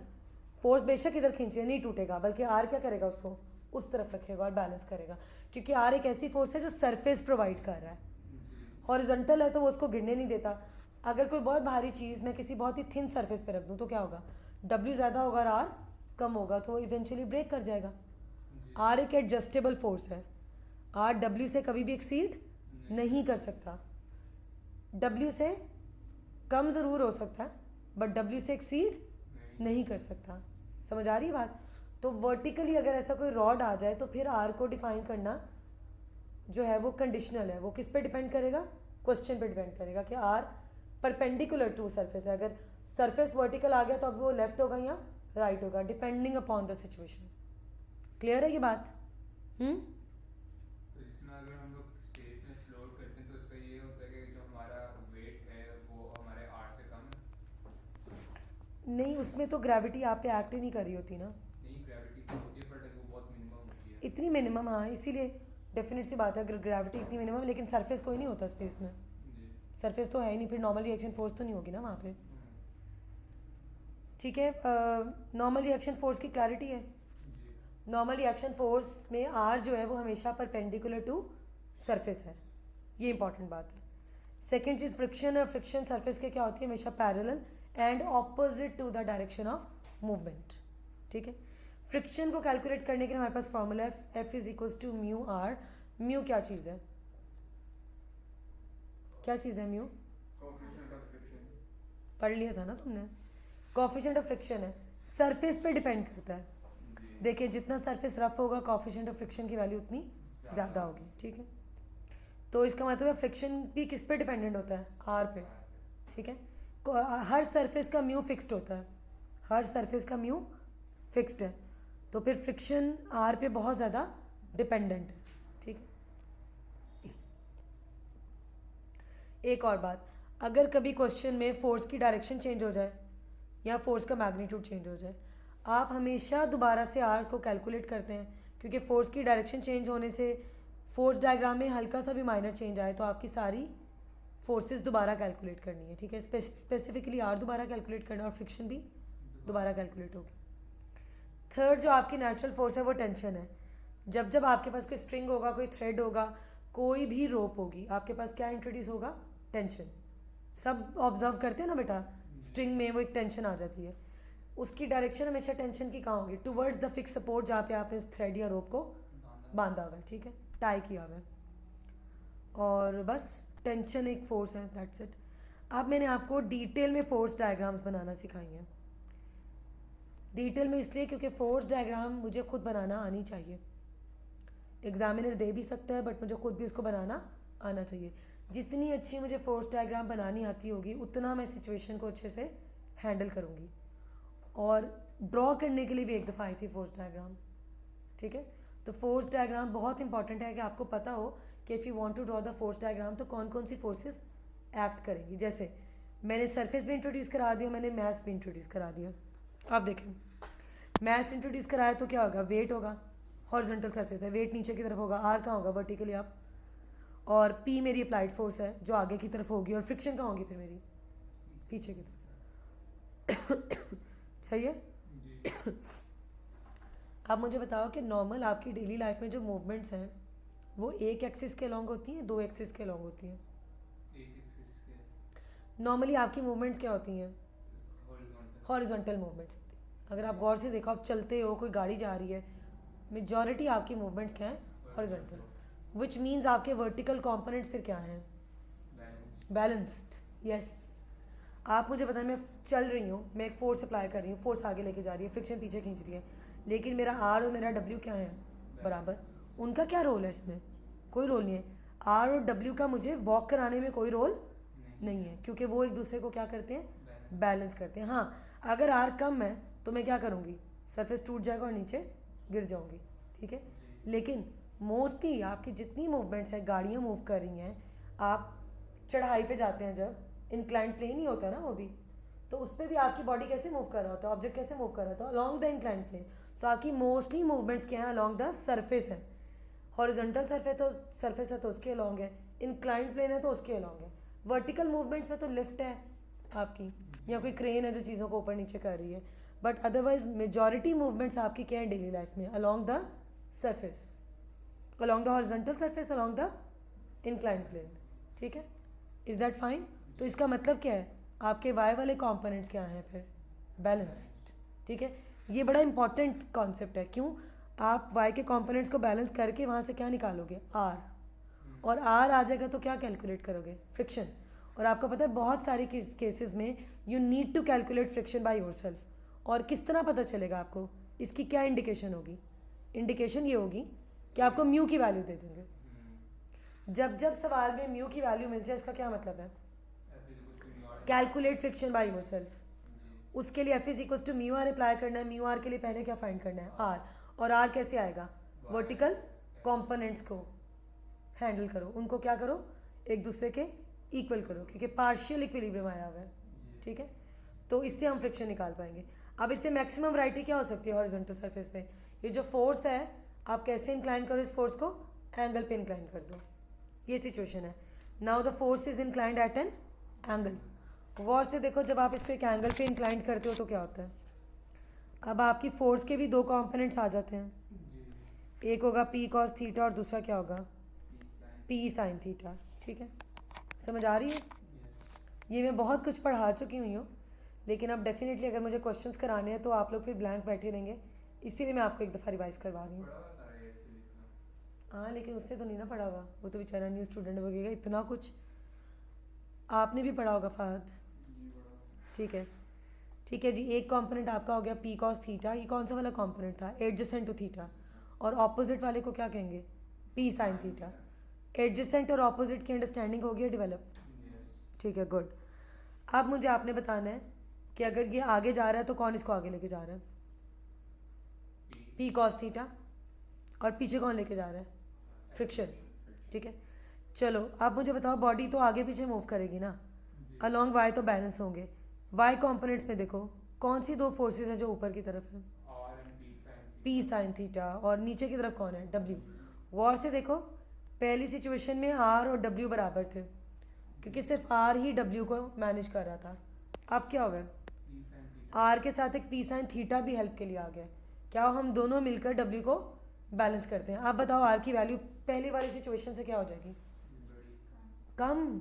फोर्स बेशक इधर खींचे नहीं टूटेगा, बल्कि आर क्या करेगा? उसको उस तरफ रखेगा और बैलेंस करेगा, क्योंकि आर एक ऐसी फोर्स है जो सरफेस प्रोवाइड कर रहा है। हॉरिजॉन्टल है तो वो उसको गिरने नहीं देता। अगर कोई बहुत भारी चीज़ मैं किसी बहुत ही थिन सरफेस पे रख दूँ तो क्या होगा? डब्ल्यू ज़्यादा होगा और आर कम होगा, तो वो इवेंचुअली ब्रेक कर जाएगा। आर एक एडजस्टेबल फोर्स है, आर डब्ल्यू से कभी भी एक्सीड नहीं कर सकता। डब्ल्यू से कम ज़रूर हो सकता है बट डब्ल्यू से एक्सीड नहीं कर सकता। समझ आ रही है बात? तो वर्टिकली अगर ऐसा कोई रॉड आ जाए तो फिर आर को डिफाइन करना जो है वो कंडीशनल है। वो किस पे डिपेंड करेगा? क्वेश्चन पे डिपेंड करेगा कि आर परपेंडिकुलर टू सरफेस है। अगर सरफेस वर्टिकल आ गया तो अब वो लेफ्ट होगा या राइट होगा, depending upon the situation. Clear है ये बात? तो इसमें अगर हम लोग स्पेस में फ्लोट करते हैं तो इसका ये होता है कि जो हमारा वेट है वो हमारे आर से कम है? नहीं, उसमें तो ग्रेविटी आप पे एक्ट ही नहीं कर रही होती ना। नहीं, ग्रेविटी तो होती है बट वो बहुत मिनिमम होती है। इतनी मिनिमम, हाँ, इसीलिए डेफिनेट सी बात है अगर ग्रेविटी इतनी मिनिमम, लेकिन सरफेस कोई नहीं होता स्पेस में। सरफेस तो है ही नहीं, फिर नॉर्मल रिएक्शन फोर्स तो नहीं होगी ना वहाँ पे। ठीक है, नॉर्मल रिएक्शन फोर्स की क्लैरिटी है। नॉर्मल रिएक्शन फोर्स में आर जो है वो हमेशा परपेंडिकुलर टू सरफेस है, ये इंपॉर्टेंट बात है। सेकेंड चीज़ फ्रिक्शन है। फ्रिक्शन सरफेस के क्या होती है? हमेशा parallel and opposite to the direction of movement. ठीक है, फ्रिक्शन को कैलकुलेट करने के लिए हमारे पास फॉर्मूला है F is equals to mu R. Mu क्या चीज़ है? क्या चीज़ है म्यू? Coefficient of friction. पढ़ लिया था ना तुमने? कोएफिशिएंट ऑफ फ्रिक्शन है, सरफेस पे डिपेंड करता है। देखिए जितना सरफेस रफ होगा कोएफिशिएंट ऑफ फ्रिक्शन की वैल्यू उतनी ज़्यादा होगी। ठीक है, तो इसका मतलब है फ्रिक्शन भी किस पे डिपेंडेंट होता है? आर पे। ठीक है, हर सरफेस का म्यू फिक्स्ड होता है, हर सरफेस का म्यू फिक्स्ड है, तो फिर फ्रिक्शन आर पे बहुत ज़्यादा डिपेंडेंट है। ठीक है, एक और बात, अगर कभी क्वेश्चन में फोर्स की डायरेक्शन चेंज हो जाए या फोर्स का मैग्नीट्यूड चेंज हो जाए, आप हमेशा दोबारा से आर को कैलकुलेट करते हैं, क्योंकि फोर्स की डायरेक्शन चेंज होने से फोर्स डायग्राम में हल्का सा भी माइनर चेंज आए तो आपकी सारी फोर्सेस दोबारा कैलकुलेट करनी है। ठीक है, स्पेसिफिकली आर दोबारा कैलकुलेट करना और फ्रिक्शन भी दोबारा कैलकुलेट होगी। थर्ड जो आपकी नेचुरल फोर्स है वो टेंशन है। जब जब आपके पास कोई स्ट्रिंग होगा, कोई थ्रेड होगा, कोई भी रोप होगी, आपके पास क्या इंट्रोड्यूस होगा? टेंशन। सब ऑब्जर्व करते हैं ना बेटा, स्ट्रिंग में वो एक टेंशन आ जाती है, उसकी डायरेक्शन हमेशा टेंशन की कहाँ होगी? टुवर्ड्स द फिक्स सपोर्ट, जहाँ पे आपने इस थ्रेड या रोप को बांधा हुआ है। ठीक है, टाई किया हुआ है, और बस टेंशन एक फोर्स है, दैट्स इट। अब मैंने आपको डिटेल में फोर्स डायग्राम्स बनाना सिखाई हैं। डिटेल में इसलिए क्योंकि फोर्स डायग्राम मुझे खुद बनाना आनी चाहिए। एग्जामिनर दे भी सकता है बट मुझे खुद भी उसको बनाना आना चाहिए। जितनी अच्छी मुझे फोर्स डायग्राम बनानी आती होगी उतना मैं सिचुएशन को अच्छे से हैंडल करूँगी। और ड्रॉ करने के लिए भी एक दफ़ा आई थी फोर्स डायग्राम, ठीक है। तो फोर्स डायग्राम बहुत इंपॉर्टेंट है कि आपको पता हो कि if you want to draw the force diagram तो कौन कौन सी फोर्सेस एक्ट करेंगी। जैसे मैंने सरफेस भी इंट्रोड्यूस करा दिया, मैंने मैस भी इंट्रोड्यूस करा दिया। आप देखें, मैस इंट्रोड्यूस कराया तो क्या होगा, वेट होगा, हॉरिजॉन्टल सरफेस है, वेट नीचे की तरफ होगा, आर कहाँ होगा, वर्टिकली अप, और पी मेरी अप्लाइड फोर्स है जो आगे की तरफ होगी, और फ्रिक्शन कहाँ होगी फिर मेरी पीछे की तरफ। सही है। अब मुझे बताओ कि नॉर्मल आपकी डेली लाइफ में जो मूवमेंट्स हैं वो एक एक्सिस के अलॉन्ग होती हैं, दो एक्सिस के अलॉन्ग होती हैं? नॉर्मली आपकी मूवमेंट्स क्या होती हैं? हॉरिजॉन्टल मूवमेंट्स होती हैं। अगर आप गौर से देखो, आप चलते हो, कोई गाड़ी जा रही है, मेजॉरिटी आपकी मूवमेंट्स क्या हैं? हॉरिजॉन्टल। विच मीन्स आपके वर्टिकल कंपोनेंट्स फिर क्या हैं? बैलेंस्ड। यस। आप मुझे बताएं, मैं चल रही हूँ, मैं एक फोर्स अप्लाई कर रही हूँ, फोर्स आगे लेके जा रही है, फ्रिक्शन पीछे खींच रही है, लेकिन मेरा आर और मेरा डब्ल्यू क्या है? बराबर। उनका क्या रोल है इसमें? कोई रोल नहीं है। आर और डब्ल्यू का मुझे वॉक कराने में कोई रोल नहीं है, क्योंकि वो एक दूसरे को क्या करते हैं? बैलेंस करते हैं। हाँ, अगर आर कम है तो मैं क्या करूँगी? सरफेस टूट जाएगा और नीचे गिर जाऊँगी, ठीक है। लेकिन मोस्टली आपकी जितनी मूवमेंट्स हैं, गाड़ियाँ मूव कर रही हैं, आप चढ़ाई पे जाते हैं, जब इंक्लाइंड प्लेन ही होता है ना वो भी, तो उस पर भी आपकी बॉडी कैसे मूव कर रहा होता है, ऑब्जेक्ट कैसे मूव कर रहा होता है? Along the inclined plane. So आपकी मोस्टली मूवमेंट्स क्या हैं? अलॉन्ग द सरफेस है। हॉरिजॉन्टल सरफेस है तो उसके अलॉन्ग है, इंक्लाइंड प्लेन है तो उसके अलॉन्ग है। वर्टिकल मूवमेंट्स में तो लिफ्ट है आपकी, या कोई क्रेन है जो चीज़ों को ऊपर नीचे कर रही है, बट अदरवाइज मेजॉरिटी मूवमेंट्स आपकी क्या है डेली लाइफ में? Along the surface, along the horizontal surface, along the inclined plane, ठीक है। Is that fine? तो इसका मतलब क्या है? आपके वाई वाले कॉम्पोनेंट्स क्या हैं फिर? बैलेंस्ड, ठीक है। ये बड़ा इंपॉर्टेंट कॉन्सेप्ट है। क्यों? आप वाई के कॉम्पोनेंट्स को बैलेंस करके वहाँ से क्या निकालोगे? आर। और आर आ जाएगा तो क्या कैलकुलेट करोगे? फ्रिक्शन। और आपको पता है बहुत सारे केसेस में you need to calculate friction by yourself. और किस तरह पता चलेगा आपको? इसकी क्या इंडिकेशन होगी? इंडिकेशन ये होगी कि आपको म्यू की वैल्यू दे देंगे। जब जब सवाल में म्यू की वैल्यू मिल जाए, इसका क्या मतलब है? Calculate friction by yourself. उसके लिए F is equal to mu R apply करना है। म्यू आर के लिए पहले क्या फाइंड करना है? आर। और आर कैसे आएगा? वर्टिकल कंपोनेंट्स को हैंडल करो, उनको क्या करो? एक दूसरे के इक्वल करो, क्योंकि पार्शियल इक्विलिब्रियम आया हुआ है, ठीक है। तो इससे हम फ्रिक्शन निकाल पाएंगे। अब इससे मैक्सिमम वैरायटी क्या हो सकती है? हॉरिजॉन्टल सरफेस पे ये जो फोर्स है, आप कैसे इंक्लाइन करो इस फोर्स को? एंगल पे इंक्लाइन कर दो। ये सिचुएशन है। Now the force is inclined at an angle. गौर से देखो, जब आप इसको एक एंगल पे इंक्लाइन करते हो तो क्या होता है? अब आपकी फोर्स के भी दो कंपोनेंट्स आ जाते हैं। एक होगा पी कॉस थीटा और दूसरा क्या होगा? पी साइन थीटा, ठीक है। समझ आ रही है? ये मैं बहुत कुछ पढ़ा चुकी हुई हूँ, लेकिन अब डेफिनेटली अगर मुझे क्वेश्चंस कराने हैं तो आप लोग फिर ब्लैंक बैठे रहेंगे, इसीलिए मैं आपको एक दफ़ा रिवाइज करवा रही हूँ। हाँ, लेकिन उससे तो नहीं ना पढ़ा हुआ, वो तो बेचारा न्यू स्टूडेंट बगेगा। इतना कुछ आपने भी पढ़ा होगा फहद, ठीक है। ठीक है जी, एक कंपोनेंट आपका हो गया पी कॉस थीटा। ये कौन सा वाला कंपोनेंट था? Adjacent to theta. और ऑपोजिट वाले को क्या कहेंगे? P sine theta. एडजेसेंट और ऑपोजिट की अंडरस्टैंडिंग हो गई डेवलप, ठीक है, गुड। अब मुझे आपने बताना है कि अगर ये आगे जा रहा है तो कौन इसको आगे लेके जा रहा है? P cos theta. और पीछे कौन लेके जा रहा है? फ्रिक्शन, ठीक है। चलो अब मुझे बताओ, बॉडी तो आगे पीछे मूव करेगी ना, अलॉन्ग वाई तो बैलेंस होंगे। वाई कॉम्पोनेंट्स में देखो कौन सी दो फोर्सेस हैं जो ऊपर की तरफ है? P sine theta. और नीचे की तरफ कौन है? डब्ल्यू। गौर से देखो, पहली सिचुएशन में आर और डब्ल्यू बराबर थे, क्योंकि सिर्फ आर ही डब्ल्यू को मैनेज कर रहा था। अब क्या होगा? आर के साथ एक पी साइन थीटा भी हेल्प के लिए आ गया। क्या हम दोनों मिलकर डब्ल्यू को बैलेंस करते हैं? आप बताओ, आर की वैल्यू पहली वाली सिचुएशन से क्या हो जाएगी? कम।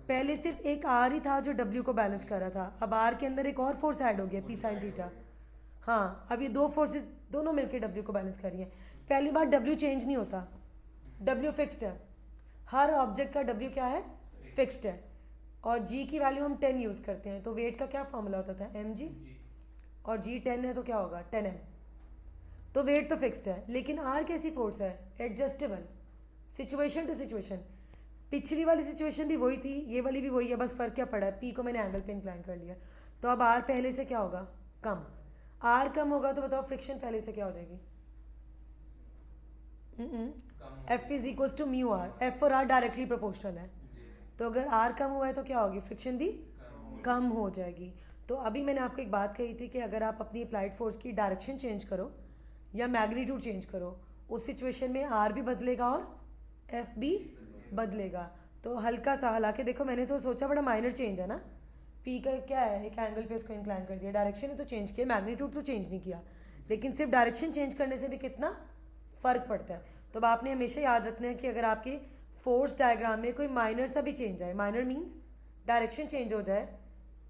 पहले सिर्फ एक आर ही था जो डब्ल्यू को बैलेंस कर रहा था, अब आर के अंदर एक और फोर्स ऐड हो गया, पी साइन थीटा। हाँ, अब ये दो फोर्सेस दोनों मिलकर डब्ल्यू को बैलेंस कर रही हैं। पहली बार डब्ल्यू चेंज नहीं होता, डब्ल्यू फिक्स्ड है। हर ऑब्जेक्ट का डब्ल्यू क्या है? फिक्स्ड है, और g की वैल्यू हम 10 यूज़ करते हैं, तो वेट का क्या फॉर्मूला होता था mg, जी और g 10 है तो क्या होगा 10m। तो वेट तो फिक्स्ड है, लेकिन r कैसी फोर्स है, एडजस्टेबल, सिचुएशन टू सिचुएशन। पिछली वाली सिचुएशन भी वही थी, ये वाली भी वही है, बस फर्क क्या पड़ा है, p को मैंने एंगल पे इंक्लाइन कर लिया, तो अब r पहले से क्या होगा, कम। r कम होगा तो बताओ फ्रिक्शन पहले से क्या हो जाएगी, कम F is equal to mu R, F और R डायरेक्टली प्रोपोर्शनल है, जी तो अगर R कम हुआ है तो क्या होगी, फ्रिक्शन भी कम हो जाएगी। तो अभी मैंने आपको एक बात कही थी कि अगर आप अपनी अप्लाइड फोर्स की डायरेक्शन चेंज करो या मैग्नीट्यूड चेंज करो, उस सिचुएशन में R भी बदलेगा और F भी बदलेगा। तो हल्का सा, हालांकि देखो मैंने तो सोचा बड़ा माइनर चेंज है ना, P का क्या है, एक एंगल पे इसको इंक्लाइन कर दिया, डायरेक्शन ही तो चेंज किया, मैग्नीट्यूड तो चेंज नहीं किया, लेकिन सिर्फ डायरेक्शन चेंज करने से भी कितना फ़र्क पड़ता है। तो अब आपने हमेशा याद रखना है कि अगर आपके फोर्स डायग्राम में कोई माइनर सा भी चेंज आए, माइनर मीन्स डायरेक्शन चेंज हो जाए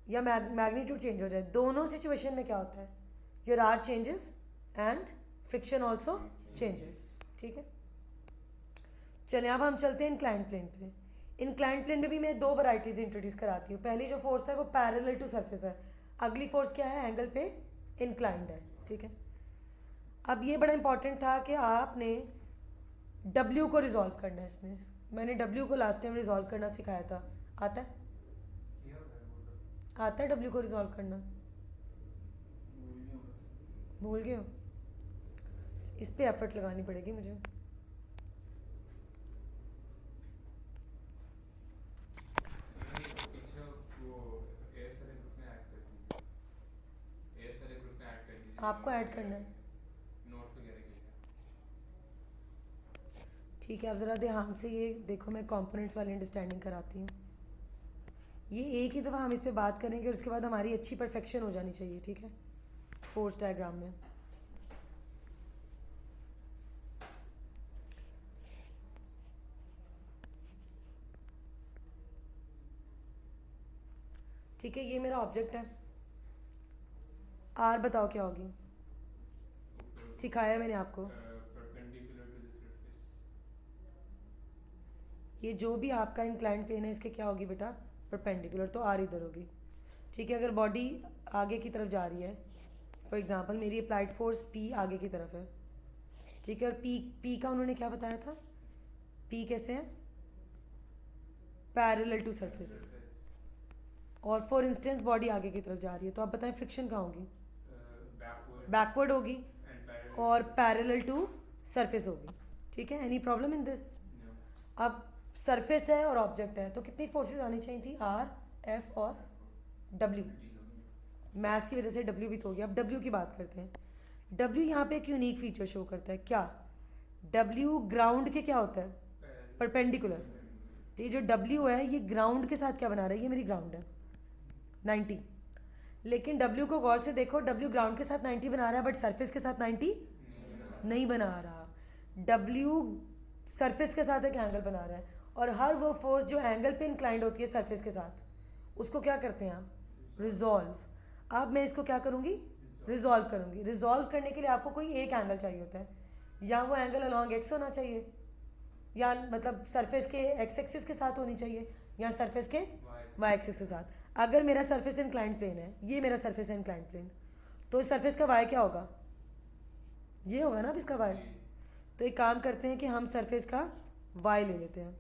या मैग्नीट्यूड चेंज हो जाए, दोनों सिचुएशन में क्या होता है, your R changes and friction also changes. ठीक है, चलिए अब हम चलते हैं इंक्लाइंड प्लेन पे। इंक्लाइंड प्लेन में भी मैं 2 वैरायटीज इंट्रोड्यूस कराती हूँ। पहली जो फोर्स है वो पैरेलल टू सरफेस है, अगली फोर्स क्या है, एंगल पे इंक्लाइंड है। ठीक है, अब ये बड़ा इंपॉर्टेंट था कि आपने W को रिजॉल्व करना है इसमें। मैंने W को लास्ट टाइम रिजॉल्व करना सिखाया था, आता है, ये होता है वो तो आता है W को रिजॉल्व करना, भूल गए हो, इस पे एफर्ट लगानी पड़ेगी मुझे। पीछे वो एस वाले ग्रुप में ऐड कर दीजिए, एस वाले ग्रुप में ऐड कर दीजिए, आपको ऐड करना है, नोट्स वगैरह के लिए। ठीक है। अब ज़रा ध्यान से ये देखो, मैं कंपोनेंट्स वाली अंडरस्टैंडिंग कराती हूँ। ये एक ही दफ़ा हम इस पे बात करेंगे और उसके बाद हमारी अच्छी परफेक्शन हो जानी चाहिए। ठीक है, फोर्स डायग्राम में। ठीक है, ये मेरा ऑब्जेक्ट है, आर बताओ क्या होगी, सिखाया मैंने आपको। Perpendicular to the surface. ये जो भी आपका इंक्लाइंड प्लेन है इसके क्या होगी बेटा, परपेंडिकुलर, तो आर इधर होगी। ठीक है, अगर बॉडी आगे की तरफ जा रही है, फॉर एग्जांपल मेरी अप्लाइड फोर्स पी आगे की तरफ है, ठीक है, और पी का उन्होंने क्या बताया था, पी कैसे है, पैरेलल टू सरफेस, और फॉर इंस्टेंस बॉडी आगे की तरफ जा रही है, तो आप बताएं फ्रिक्शन कहाँ होगी, बैकवर्ड होगी और पैरेलल टू सरफेस होगी। ठीक है, एनी प्रॉब्लम इन दिस। अब सरफेस है और ऑब्जेक्ट है, तो कितनी फोर्सेस आनी चाहिए थी, आर, एफ और डब्ल्यू। मैथ्स की वजह से डब्ल्यू भी तो हो गया। अब डब्ल्यू की बात करते हैं। डब्ल्यू यहाँ पे एक यूनिक फीचर शो करता है, क्या, डब्ल्यू ग्राउंड के क्या होता है, परपेंडिकुलर। तो ये जो डब्ल्यू है ये ग्राउंड के साथ क्या बना रहा है, ये मेरी ग्राउंड है 90, लेकिन डब्ल्यू को गौर से देखो, डब्ल्यू ग्राउंड के साथ 90 बना रहा है बट सरफेस के साथ 90 नहीं बना रहा। डब्ल्यू सरफेस के साथ एक एंगल बना रहा है, और हर वो फोर्स जो एंगल पे इंक्लाइंड होती है सरफेस के साथ, उसको क्या करते हैं आप, रिजॉल्व। अब मैं इसको क्या करूँगी, रिजॉल्व करूँगी। रिजॉल्व करने के लिए आपको कोई एक एंगल चाहिए होता है, या वो एंगल अलॉन्ग एक्स होना चाहिए, या मतलब सरफेस के एक्स एक्सिस के साथ होनी चाहिए, या सरफेस के वाई एक्सिस के साथ। अगर मेरा सरफेस इंक्लाइंड प्लेन है, ये मेरा सरफेस है इंक्लाइंड प्लेन, तो इस सरफेस का वाई क्या होगा, ये होगा ना अब इसका वाई। तो एक काम करते हैं कि हम सरफेस का वाई ले लेते हैं।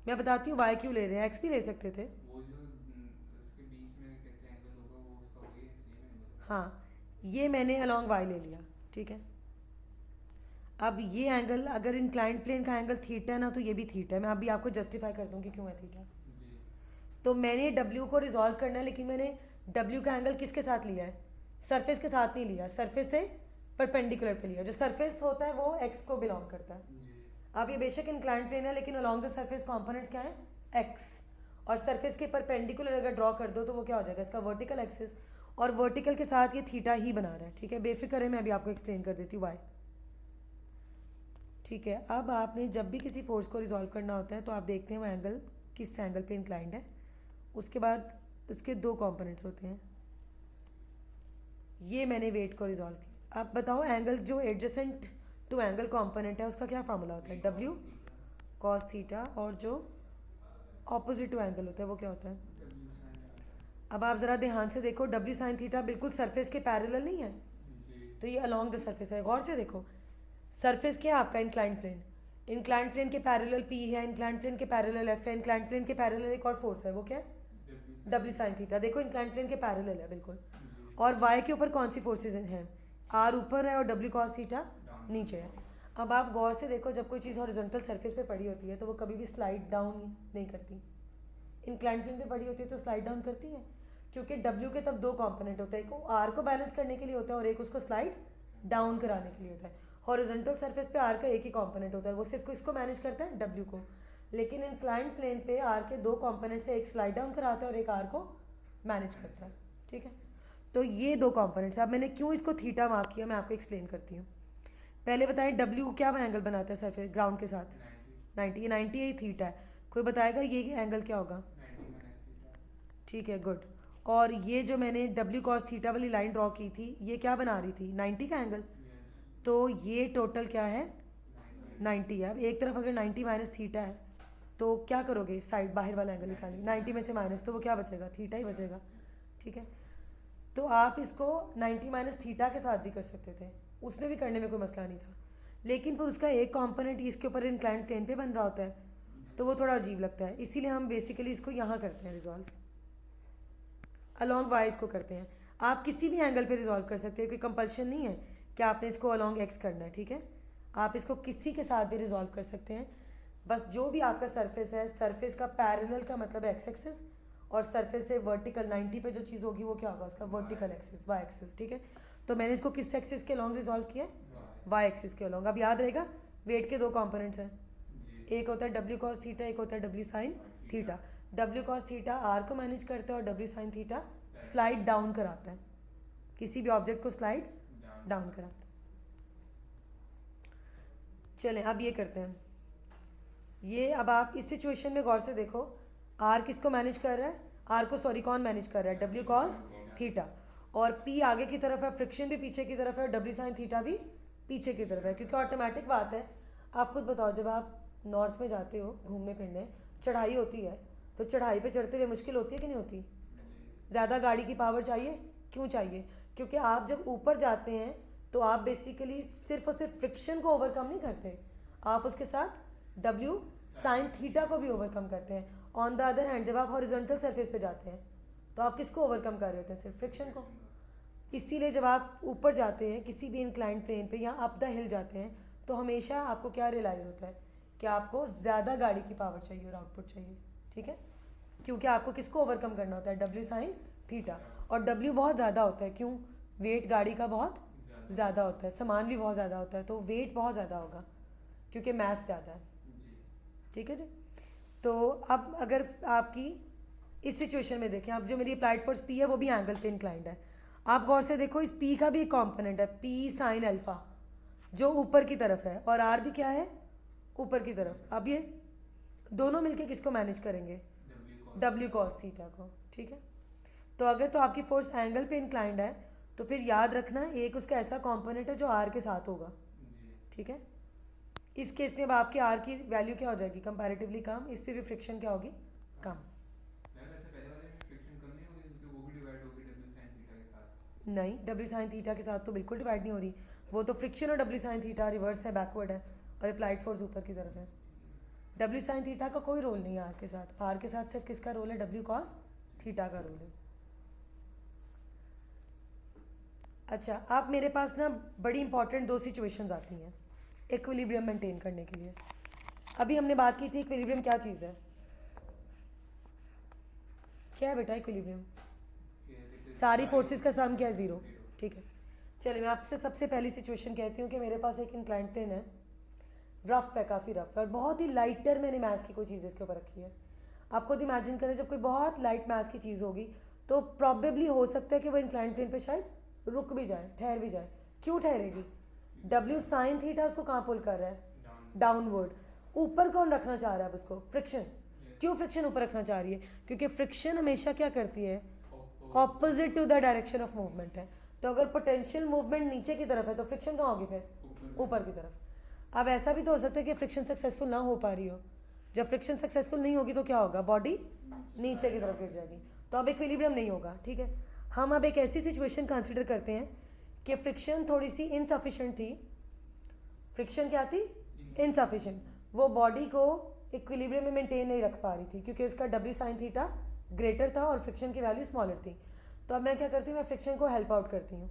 मैं बताती हूँ वाई क्यों ले रहे हैं, एक्स भी ले सकते थे। वो जो उसके बीच में कहते हैं एंगल होगा वो उसका वही है, इसलिए मैंने बोला। हाँ, ये मैंने अलॉन्ग वाई ले लिया। ठीक है, अब ये एंगल अगर इंक्लाइंड प्लेन का एंगल थीटा है ना, तो ये भी थीटा है। मैं अभी आपको जस्टिफाई कर दूँ कि क्यों है थीटा। जी तो मैंने डब्ल्यू को रिजॉल्व करना है, लेकिन मैंने डब्ल्यू का एंगल किसके साथ लिया है, सरफेस के साथ नहीं लिया, सरफेस से परपेंडिकुलर पे लिया। जो सरफेस होता है वो एक्स को बिलोंग करता है। जी अब ये बेशक इंक्लाइंड प्लेन है, लेकिन अलॉन्ग द सरफेस कंपोनेंट्स क्या है, एक्स, और सरफेस के परपेंडिकुलर अगर ड्रॉ कर दो तो वो क्या हो जाएगा, इसका वर्टिकल एक्सिस, और वर्टिकल के साथ ये थीटा ही बना रहा है। ठीक है, बेफिक्र है, मैं अभी आपको एक्सप्लेन कर देती हूँ वाई। ठीक है, अब आपने जब भी किसी फोर्स को रिजॉल्व करना होता है तो आप देखते हैं वो एंगल किस एंगल पे इंक्लाइंड है, उसके बाद उसके 2 कंपोनेंट्स होते हैं। ये मैंने वेट को रिजॉल्व किया। अब बताओ एंगल जो एडजेसेंट टू एंगल कंपोनेंट है उसका क्या फार्मूला होता है, डब्ल्यू कॉस थीटा, और जो ऑपोजिट टू एंगल होता है, वो क्या होता है? W sin alpha। अब आप ज़रा ध्यान से देखो, डब्ल्यू साइन थीटा बिल्कुल सरफेस के पैरेलल नहीं है, जी। तो ये अलोंग द सरफेस है। गौर से देखो, सरफेस क्या है आपका? Inclined plane. इंक्लाइंड प्लेन के पैरेलल पी है, इंक्लाइंड प्लेन के पैरेलल एफ है, इंक्लाइंड प्लेन के पैरेलल एक और फोर्स है, वो क्या है? W sine theta. देखो इंक्लाइंड प्लेन के पैरेलल है बिल्कुल। जी। और वाई के ऊपर कौन सी फोर्सेज हैं? आर ऊपर है और डब्ल्यू कॉस थीटा Down। नीचे है। अब आप गौर से देखो, जब कोई चीज़ हॉरिजॉन्टल सरफेस पे पड़ी होती है तो वो कभी भी स्लाइड डाउन नहीं करती। इंक्लाइंड प्लेन पे पड़ी होती है तो स्लाइड डाउन करती है, क्योंकि डब्ल्यू के तब दो कंपोनेंट होते हैं, एक आर को बैलेंस करने के लिए होता है और एक उसको स्लाइड डाउन कराने के लिए होता है। हॉरिजॉन्टल सरफेस पे आर का एक ही कंपोनेंट होता है, वो सिर्फ इसको मैनेज करता है, डब्ल्यू को। लेकिन इंक्लाइंड प्लेन पे आर के दो कंपोनेंट से एक स्लाइड डाउन कराता है और एक आर को मैनेज करता है, ठीक है? तो ये दो कंपोनेंट्स। अब मैंने क्यों इसको थीटा मार्क किया, मैं आपको एक्सप्लेन करती हूँ। पहले बताएं डब्ल्यू क्या एंगल बनाता है सरफेस ग्राउंड के साथ? 90। ये 90 है, थीटा है। कोई बताएगा ये एंगल क्या होगा? 90 minus theta। ठीक है, गुड। और ये जो मैंने डब्ल्यू कॉस थीटा वाली लाइन ड्रॉ की थी, ये क्या बना रही थी? 90 का एंगल। Yes। तो ये टोटल क्या है? 90 है। अब एक तरफ अगर 90 माइनस थीटा है तो क्या करोगे? साइड बाहर वाला एंगल निकालेंगे, 90 में से माइनस, तो वो क्या बचेगा? थीटा ही बचेगा, ठीक है? तो आप इसको 90 माइनस थीटा के साथ भी कर सकते थे, उसमें भी करने में कोई मसला नहीं था, लेकिन फिर उसका एक कंपोनेंट इसके ऊपर इंक्लाइंड प्लेन पे बन रहा होता है, तो वो थोड़ा अजीब लगता है। इसीलिए हम बेसिकली इसको यहाँ करते हैं रिजॉल्व, अलॉन्ग वाई इसको करते हैं। आप किसी भी एंगल पे रिजॉल्व कर सकते हैं, कोई कंपल्शन नहीं है कि आपने इसको अलॉन्ग एक्स करना है, ठीक है? आप इसको किसी के साथ भी रिजॉल्व कर सकते हैं। बस जो भी आपका सरफेस है, सरफेस का पैरेलल का मतलब एक्स एक्सिस, और सरफेस से वर्टिकल 90 पे जो चीज़ होगी वो क्या होगा? उसका वर्टिकल एक्सिस, वाई एक्सिस, ठीक है? तो मैंने इसको किस एक्सिस के अलॉन्ग रिजॉल्व किया? Y। वाई एक्सिस के अलॉन्ग। अब याद रहेगा, वेट के दो कंपोनेंट्स हैं, जी। एक होता है डब्ल्यू कॉस थीटा, एक होता है W sine theta. W cos theta R को मैनेज करता है और W sine theta slide down कराता है, किसी भी ऑब्जेक्ट को स्लाइड डाउन कराता है। चलें अब ये करते हैं। ये अब आप इस सिचुएशन में गौर से देखो, आर किसको मैनेज कर रहा है? आर को सॉरी कौन मैनेज कर रहा है? W cos theta. और पी आगे की तरफ है, फ्रिक्शन भी पीछे की तरफ है, और डब्ल्यू साइन थीटा भी पीछे की तरफ है, क्योंकि ऑटोमेटिक बात है। आप खुद बताओ, जब आप नॉर्थ में जाते हो घूमने फिरने, चढ़ाई होती है, तो चढ़ाई पे चढ़ते हुए मुश्किल होती है कि नहीं होती? ज़्यादा गाड़ी की पावर चाहिए। क्यों चाहिए? क्योंकि आप जब ऊपर जाते हैं तो आप बेसिकली सिर्फ और सिर्फ फ्रिक्शन को ओवरकम नहीं करते, आप उसके साथ डब्ल्यू साइन थीटा को भी ओवरकम करते हैं। ऑन द अदर हैंड जब आप हॉरिजॉन्टल सरफेस पे जाते हैं तो आप किसको ओवरकम कर रहे होते हैं? सिर्फ फ्रिक्शन को। इसीलिए जब आप ऊपर जाते हैं किसी भी इंक्लाइंड प्लेन पे या अप द हिल जाते हैं, तो हमेशा आपको क्या रियलाइज़ होता है कि आपको ज़्यादा गाड़ी की पावर चाहिए और आउटपुट चाहिए, ठीक है? क्योंकि आपको किसको ओवरकम करना होता है? W sine theta. और डब्ल्यू बहुत ज़्यादा होता है, क्यों? वेट गाड़ी का बहुत ज़्यादा होता है, सामान भी बहुत ज़्यादा होता है, तो वेट बहुत ज़्यादा होगा क्योंकि मैथ ज़्यादा है, ठीक है जी? तो अब अगर आपकी इस सिचुएशन में देखें, अब जो मेरी अप्लाइड फोर्स पी है वो भी एंगल पे इंक्लाइंड है। आप गौर से देखो, इस पी का भी एक कॉम्पोनेंट है, पी साइन अल्फा, जो ऊपर की तरफ है, और आर भी क्या है? ऊपर की तरफ। अब ये दोनों मिलके किसको मैनेज करेंगे? डब्ल्यू कॉस थीटा को, ठीक है? तो अगर तो आपकी फोर्स एंगल पे इंक्लाइंड है तो फिर याद रखना एक उसका ऐसा कंपोनेंट है जो आर के साथ होगा, ठीक है? इस केस में अब आपके आर की वैल्यू क्या हो जाएगी? कंपैरेटिवली कम। इस पे भी फ्रिक्शन क्या होगी? कम। नहीं, डब्ल्यू साइन थीटा के साथ तो बिल्कुल डिवाइड नहीं हो रही, वो तो फ्रिक्शन और डब्ल्यू साइन थीटा रिवर्स है, बैकवर्ड है, और अप्लाइड फोर्स ऊपर की तरफ है। डब्ल्यू साइन थीटा का कोई रोल नहीं है आर के साथ। आर के साथ सिर्फ किसका रोल है? डब्ल्यू कॉस थीटा का रोल है। अच्छा, अब मेरे पास ना बड़ी इंपॉर्टेंट दो सिचुएशंस आती हैं इक्विलिब्रियम मेंटेन करने के लिए। अभी हमने बात की थी इक्विलिब्रियम क्या चीज़ है? क्या है बेटा इक्विलिब्रियम? सारी फोर्सेस का सम क्या है? ज़ीरो, ठीक है? चलिए मैं आपसे सबसे पहली सिचुएशन कहती हूँ कि मेरे पास एक इंक्लाइंड प्लेन है, रफ है, काफ़ी रफ है, और बहुत ही लाइटर मैंने मैथ की कोई चीज़ इसके ऊपर रखी है। आप खुद इमेजिन करें, जब कोई बहुत लाइट मैथ की चीज़ होगी तो प्रॉबेबली हो सकता है कि वो इंक्लाइंड प्लेन पे शायद रुक भी जाए, ठहर भी जाए। क्यों ठहरेगी? डब्ल्यू साइन थीटा उसको कहाँ पुल कर रहा है? डाउनवर्ड। ऊपर कौन रखना चाह रहा है अब उसको? फ्रिक्शन। क्यों फ्रिक्शन ऊपर रखना चाह रही है? क्योंकि फ्रिक्शन हमेशा क्या करती है? Opposite to the direction of movement है। तो अगर पोटेंशियल मूवमेंट नीचे की तरफ है तो फ्रिक्शन कहाँ होगी फिर? ऊपर की तरफ। अब ऐसा भी तो हो सकता है कि फ्रिक्शन सक्सेसफुल ना हो पा रही हो, जब फ्रिक्शन सक्सेसफुल नहीं होगी तो क्या होगा, बॉडी नीचे की तरफ गिर जाएगी, तो अब इक्विलिब्रियम नहीं होगा। ठीक है, हम अब एक ऐसी सिचुएशन कंसिडर करते हैं कि फ्रिक्शन थोड़ी सी इनसफिशिएंट थी। फ्रिक्शन क्या थी, इनसफिशिएंट, वो बॉडी को इक्विलिब्रियम में मेंटेन नहीं रख पा रही थी क्योंकि उसका डब्ल्यू साइन थीटा ग्रेटर था और फ्रिक्शन की वैल्यू स्मॉलर थी। तो अब मैं क्या करती हूँ, मैं फ्रिक्शन को हेल्प आउट करती हूँ,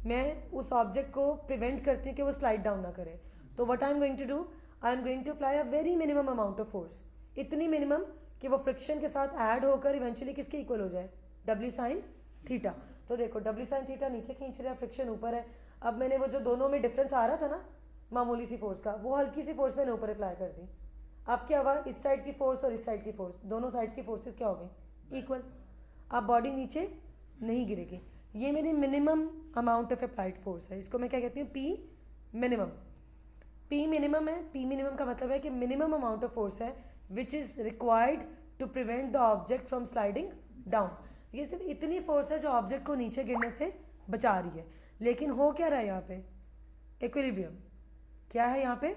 मैं उस ऑब्जेक्ट को प्रिवेंट करती हूँ कि वो स्लाइड डाउन ना करे। तो what I am going to do, I am going to apply a very minimum amount of force, इतनी मिनिमम कि वो फ्रिक्शन के साथ ऐड होकर इवेंचुअली किसके इक्वल हो जाए, डब्ल्यू साइन थीटा। तो देखो डब्ल्यू साइन थीटा नीचे खींच रहा है, फ्रिक्शन ऊपर है। अब मैंने वो जो दोनों में डिफरेंस आ रहा था ना मामूली सी फोर्स का, वो हल्की सी फोर्स मैंने ऊपर अप्लाई कर दी। अब क्या हुआ, इस साइड की फोर्स और इस साइड की फोर्स, दोनों साइड्स की फोर्सेस क्या हो गई, इक्वल। अब बॉडी नीचे नहीं गिरेगी। ये मेरी minimum amount of applied force है, इसको मैं क्या कहती हूँ, पी मिनिमम। पी मिनिमम है, पी मिनिमम का मतलब है कि मिनिमम अमाउंट ऑफ फोर्स है which is required to prevent the object from sliding down. ये सिर्फ इतनी फोर्स है जो ऑब्जेक्ट को नीचे गिरने से बचा रही है। लेकिन हो क्या रहा है यहाँ पे, इक्विलिब्रियम। क्या है यहाँ पे,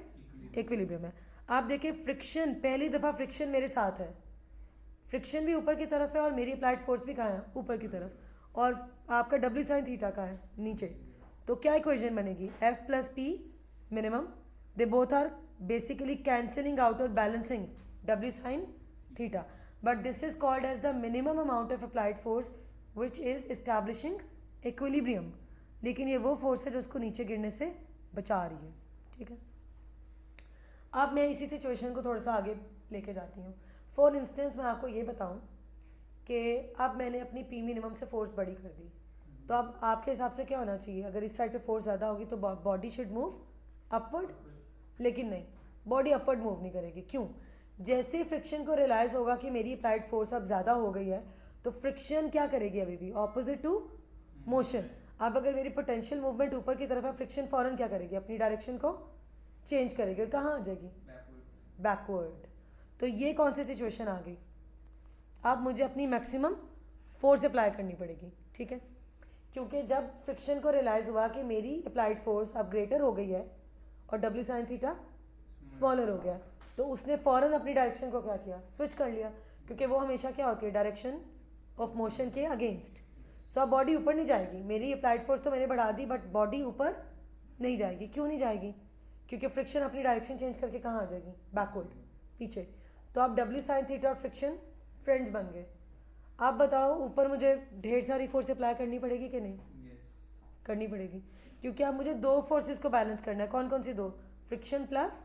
इक्विलिब्रियम है। आप देखिए फ्रिक्शन, पहली दफ़ा फ्रिक्शन मेरे साथ है, फ्रिक्शन भी ऊपर की तरफ है और मेरी अप्लाइड फोर्स भी कहाँ है, ऊपर की तरफ, और आपका डब्ल्यू साइन थीटा का है नीचे। तो क्या इक्वेशन बनेगी, F plus P minimum, they both are basically cancelling out और balancing W sine theta, but this is called as the minimum amount of applied force which is establishing equilibrium. लेकिन ये वो फोर्स है जो उसको नीचे गिरने से बचा रही है। ठीक है, अब मैं इसी सिचुएशन को थोड़ा सा आगे लेके जाती हूँ। फॉर इंस्टेंस मैं आपको ये बताऊँ कि अब मैंने अपनी पी मिनिमम से फोर्स बड़ी कर दी, तो अब आपके हिसाब से क्या होना चाहिए, अगर इस साइड पे फोर्स ज़्यादा होगी तो बॉडी शुड मूव अपवर्ड, लेकिन नहीं, बॉडी अपवर्ड मूव नहीं करेगी। क्यों, जैसे फ्रिक्शन को रियलाइज होगा कि मेरी अप्लाइड फोर्स अब ज़्यादा हो गई है, तो फ्रिक्शन क्या करेगी, अभी भी ऑपोजिट टू मोशन। अब अगर मेरी पोटेंशियल मूवमेंट ऊपर की तरफ है, फ्रिक्शन फॉरन क्या करेगी, अपनी डायरेक्शन को चेंज करेगी और कहाँ आ जाएगी, बैकवर्ड। तो ये कौन सी सिचुएशन आ गई, अब मुझे अपनी मैक्सिमम फोर्स अप्लाई करनी पड़ेगी। ठीक है, क्योंकि जब फ्रिक्शन को रियलाइज़ हुआ कि मेरी अप्लाइड फोर्स अब ग्रेटर हो गई है और डब्ल्यू साइन थीटा स्मॉलर हो गया, तो उसने फ़ौरन अपनी डायरेक्शन को क्या किया, स्विच कर लिया, क्योंकि वो हमेशा क्या होती है, डायरेक्शन ऑफ मोशन के अगेंस्ट। सो अब बॉडी ऊपर नहीं जाएगी, मेरी अप्लाइड फोर्स तो मैंने बढ़ा दी, बट बॉडी ऊपर नहीं जाएगी। क्यों नहीं जाएगी, क्योंकि फ्रिक्शन अपनी डायरेक्शन चेंज करके कहाँ आ जाएगी, बैकवर्ड, पीछे। तो अब डब्ल्यू साइन थीटा और फ्रिक्शन फ्रेंड्स बन गए। आप बताओ, ऊपर मुझे ढेर सारी फोर्स अप्लाई करनी पड़ेगी कि नहीं, करनी पड़ेगी, क्योंकि अब मुझे दो फोर्सेस को बैलेंस करना है। कौन कौन सी दो, friction plus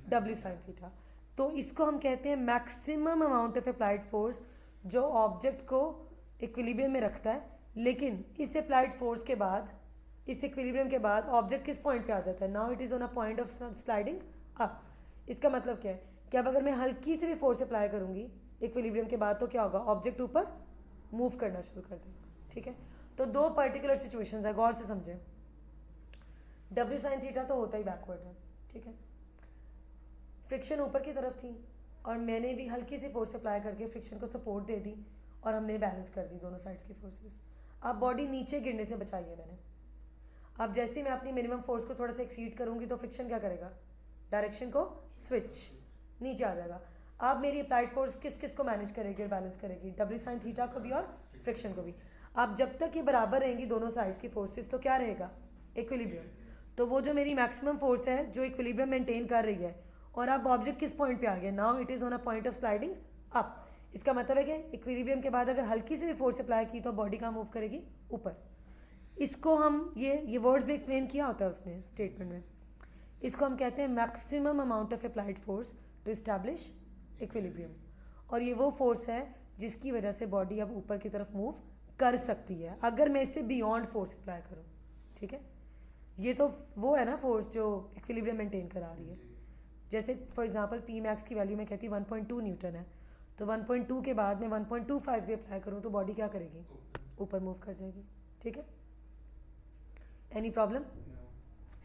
W sine theta. तो इसको हम कहते हैं maximum amount of applied force, जो ऑब्जेक्ट को इक्विलिब्रियम में रखता है। लेकिन इस अप्लाइड फोर्स के बाद, इस इक्विलिब्रियम के बाद ऑब्जेक्ट किस पॉइंट पे आ जाता है, now it is on a point of sliding up. इसका मतलब क्या है कि अब अगर मैं हल्की से भी फोर्स अप्लाई करूंगी इक्विलिब्रियम के बाद, तो क्या होगा, ऑब्जेक्ट ऊपर मूव करना शुरू कर देगा। ठीक है, तो दो पर्टिकुलर सिचुएशंस है, गौर से समझें। डब्ल्यू साइन थीटा तो होता ही बैकवर्ड है। ठीक है, फ्रिक्शन ऊपर की तरफ थी और मैंने भी हल्की सी फोर्स अप्लाई करके फ्रिक्शन को सपोर्ट दे दी और हमने बैलेंस कर दी दोनों साइड्स की फोर्सेस। अब बॉडी नीचे गिरने से बचाई है मैंने। अब जैसे मैं अपनी मिनिमम फोर्स को थोड़ा सा एक्सीड करूंगी तो फ्रिक्शन क्या करेगा, डायरेक्शन को स्विच, नीचे आ जाएगा। अब मेरी अप्लाइड फोर्स किस किस को मैनेज करेगी और बैलेंस करेगी, डब्ल्यू साइन थीटा को भी और फ्रिक्शन को भी। अब जब तक ये बराबर रहेंगी दोनों साइड्स की फोर्सेस, तो क्या रहेगा, इक्विलिब्रियम। तो वो जो मेरी मैक्सिमम फोर्स है जो इक्विलिब्रियम मेंटेन कर रही है, और अब ऑब्जेक्ट किस पॉइंट पे आ गया, now it is on a point of sliding up. इसका मतलब है कि इक्विलिब्रियम के बाद अगर हल्की से भी फोर्स अप्लाई की तो बॉडी कहाँ मूव करेगी, ऊपर। इसको हम ये वर्ड्स में एक्सप्लेन किया होता है उसने स्टेटमेंट में। इसको हम कहते हैं maximum amount of applied force to establish equilibrium. और ये वो फोर्स है जिसकी वजह से बॉडी अब ऊपर की तरफ मूव कर सकती है अगर मैं इससे बियॉन्ड फोर्स अप्लाई करूँ। ठीक है, ये तो वो है ना फोर्स जो इक्विलिब्रियम मेंटेन करा रही है। जैसे फॉर एग्जांपल पी मैक्स की वैल्यू मैं कहती हूँ 1.2 न्यूटन है, तो 1.2 के बाद मैं 1.25 भी अप्लाई करूँ तो बॉडी क्या करेगी, ऊपर मूव कर जाएगी। ठीक है, एनी प्रॉब्लम,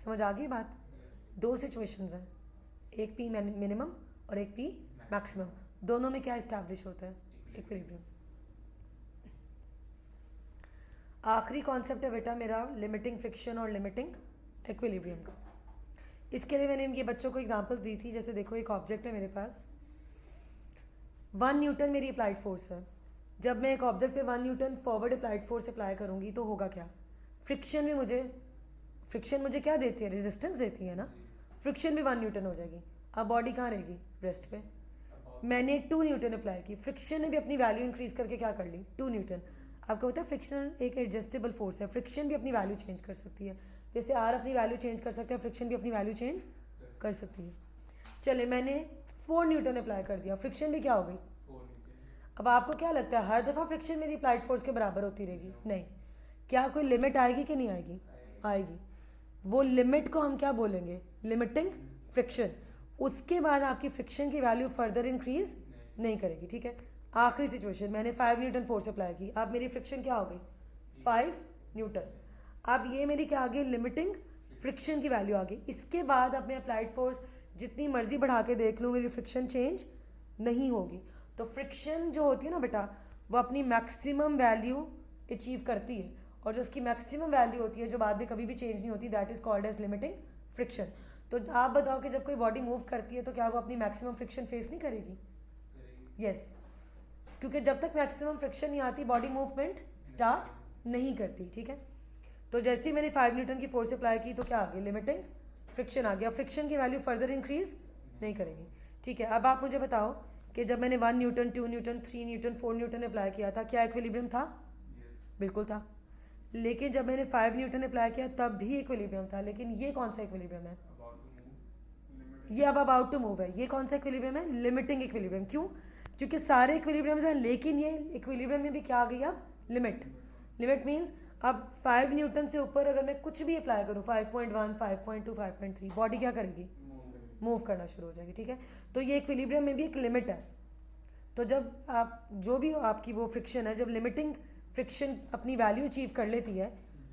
समझ आ गई बात। दो सिचुएशंस हैं, एक पी मिनिमम और एक पी मैक्सिमम, दोनों में क्या इस्टेब्लिश होता है, इक्विलिब्रियम। आखिरी कॉन्सेप्ट है बेटा मेरा लिमिटिंग फ्रिक्शन और लिमिटिंग इक्विलिब्रियम का। इसके लिए मैंने ये बच्चों को एग्जांपल दी थी। जैसे देखो, एक ऑब्जेक्ट है मेरे पास, 1 न्यूटन मेरी अप्लाइड फोर्स है। जब मैं एक ऑब्जेक्ट पे 1 Newton forward applied force apply करूँगी तो होगा क्या? फ्रिक्शन मुझे क्या देती है? रेजिस्टेंस देती है ना। फ्रिक्शन भी 1 न्यूटन हो जाएगी। अब बॉडी कहाँ रहेगी? रेस्ट पे। मैंने 2 न्यूटन अप्लाई की, फ्रिक्शन ने भी अपनी वैल्यू इंक्रीज करके क्या कर ली? 2 न्यूटन। आपको पता है फ्रिक्शन एक एडजस्टेबल फोर्स है, फ्रिक्शन भी अपनी वैल्यू चेंज कर सकती है। जैसे आर अपनी वैल्यू चेंज कर सकता है, फ्रिक्शन भी अपनी वैल्यू चेंज कर सकती है। चले मैंने 4 न्यूटन अप्लाई कर दिया, फ्रिक्शन भी क्या हो गई? 4 न्यूटन। अब आपको क्या लगता है हर दफ़ा फ्रिक्शन मेरी अप्लाइड फोर्स के बराबर होती रहेगी? नहीं। क्या कोई लिमिट आएगी कि नहीं आएगी? आएगी। वो लिमिट को हम क्या बोलेंगे? Limiting friction. उसके बाद आपकी फ्रिक्शन की वैल्यू फर्दर इंक्रीज नहीं करेगी, ठीक है। आखिरी सिचुएशन, मैंने 5 न्यूटन फोर्स अप्लाई की, अब मेरी फ्रिक्शन क्या हो गई? 5 न्यूटन। अब ये मेरी क्या आ गई? लिमिटिंग फ्रिक्शन की वैल्यू आ गई। इसके बाद अब मैं अप्लाइड फोर्स जितनी मर्जी बढ़ा के देख लूँ, मेरी फ्रिक्शन चेंज नहीं होगी। तो फ्रिक्शन जो होती है ना बेटा, वो अपनी मैक्सिमम वैल्यू अचीव करती है, और जो उसकी मैक्सिमम वैल्यू होती है जो बाद में कभी भी चेंज नहीं होती, that is called as limiting friction. तो आप बताओ कि जब कोई बॉडी मूव करती है तो क्या वो अपनी मैक्सिमम फ्रिक्शन फेस नहीं करेगी? यस, क्योंकि जब तक मैक्सिमम फ्रिक्शन नहीं आती बॉडी मूवमेंट स्टार्ट नहीं करती, ठीक है। तो जैसे ही मैंने 5 न्यूटन की फोर्स अप्लाई की तो क्या आ गई? लिमिटिंग फ्रिक्शन आ गया। फ्रिक्शन की वैल्यू फर्दर इंक्रीज नहीं करेगी, ठीक है। अब आप मुझे बताओ कि जब मैंने 1 Newton 2 Newton 3 Newton 4 Newton apply किया था, क्या इक्विलिब्रियम था? बिल्कुल था। लेकिन जब मैंने 5 न्यूटन अप्लाई किया तब भी इक्विलिब्रियम था। लेकिन ये कौन सा इक्विलिब्रियम है? ये अब अबाउट टू मूव है। ये कौन सा इक्विलिब्रियम है? Limiting equilibrium. क्यों? क्योंकि सारे इक्विलिब्रियम्स हैं, लेकिन ये इक्विलिब्रियम में भी क्या आ गई अब? लिमिट। लिमिट मीन्स अब 5 न्यूटन से ऊपर अगर मैं कुछ भी अप्लाई करूँ, 5.1 5.2 5.3, बॉडी क्या करेगी? मूव करना शुरू हो जाएगी, ठीक है। तो ये इक्विलिब्रियम में भी एक लिमिट है। तो जब आप जो भी आपकी वो फ्रिक्शन है, जब लिमिटिंग फ्रिक्शन अपनी वैल्यू अचीव कर लेती है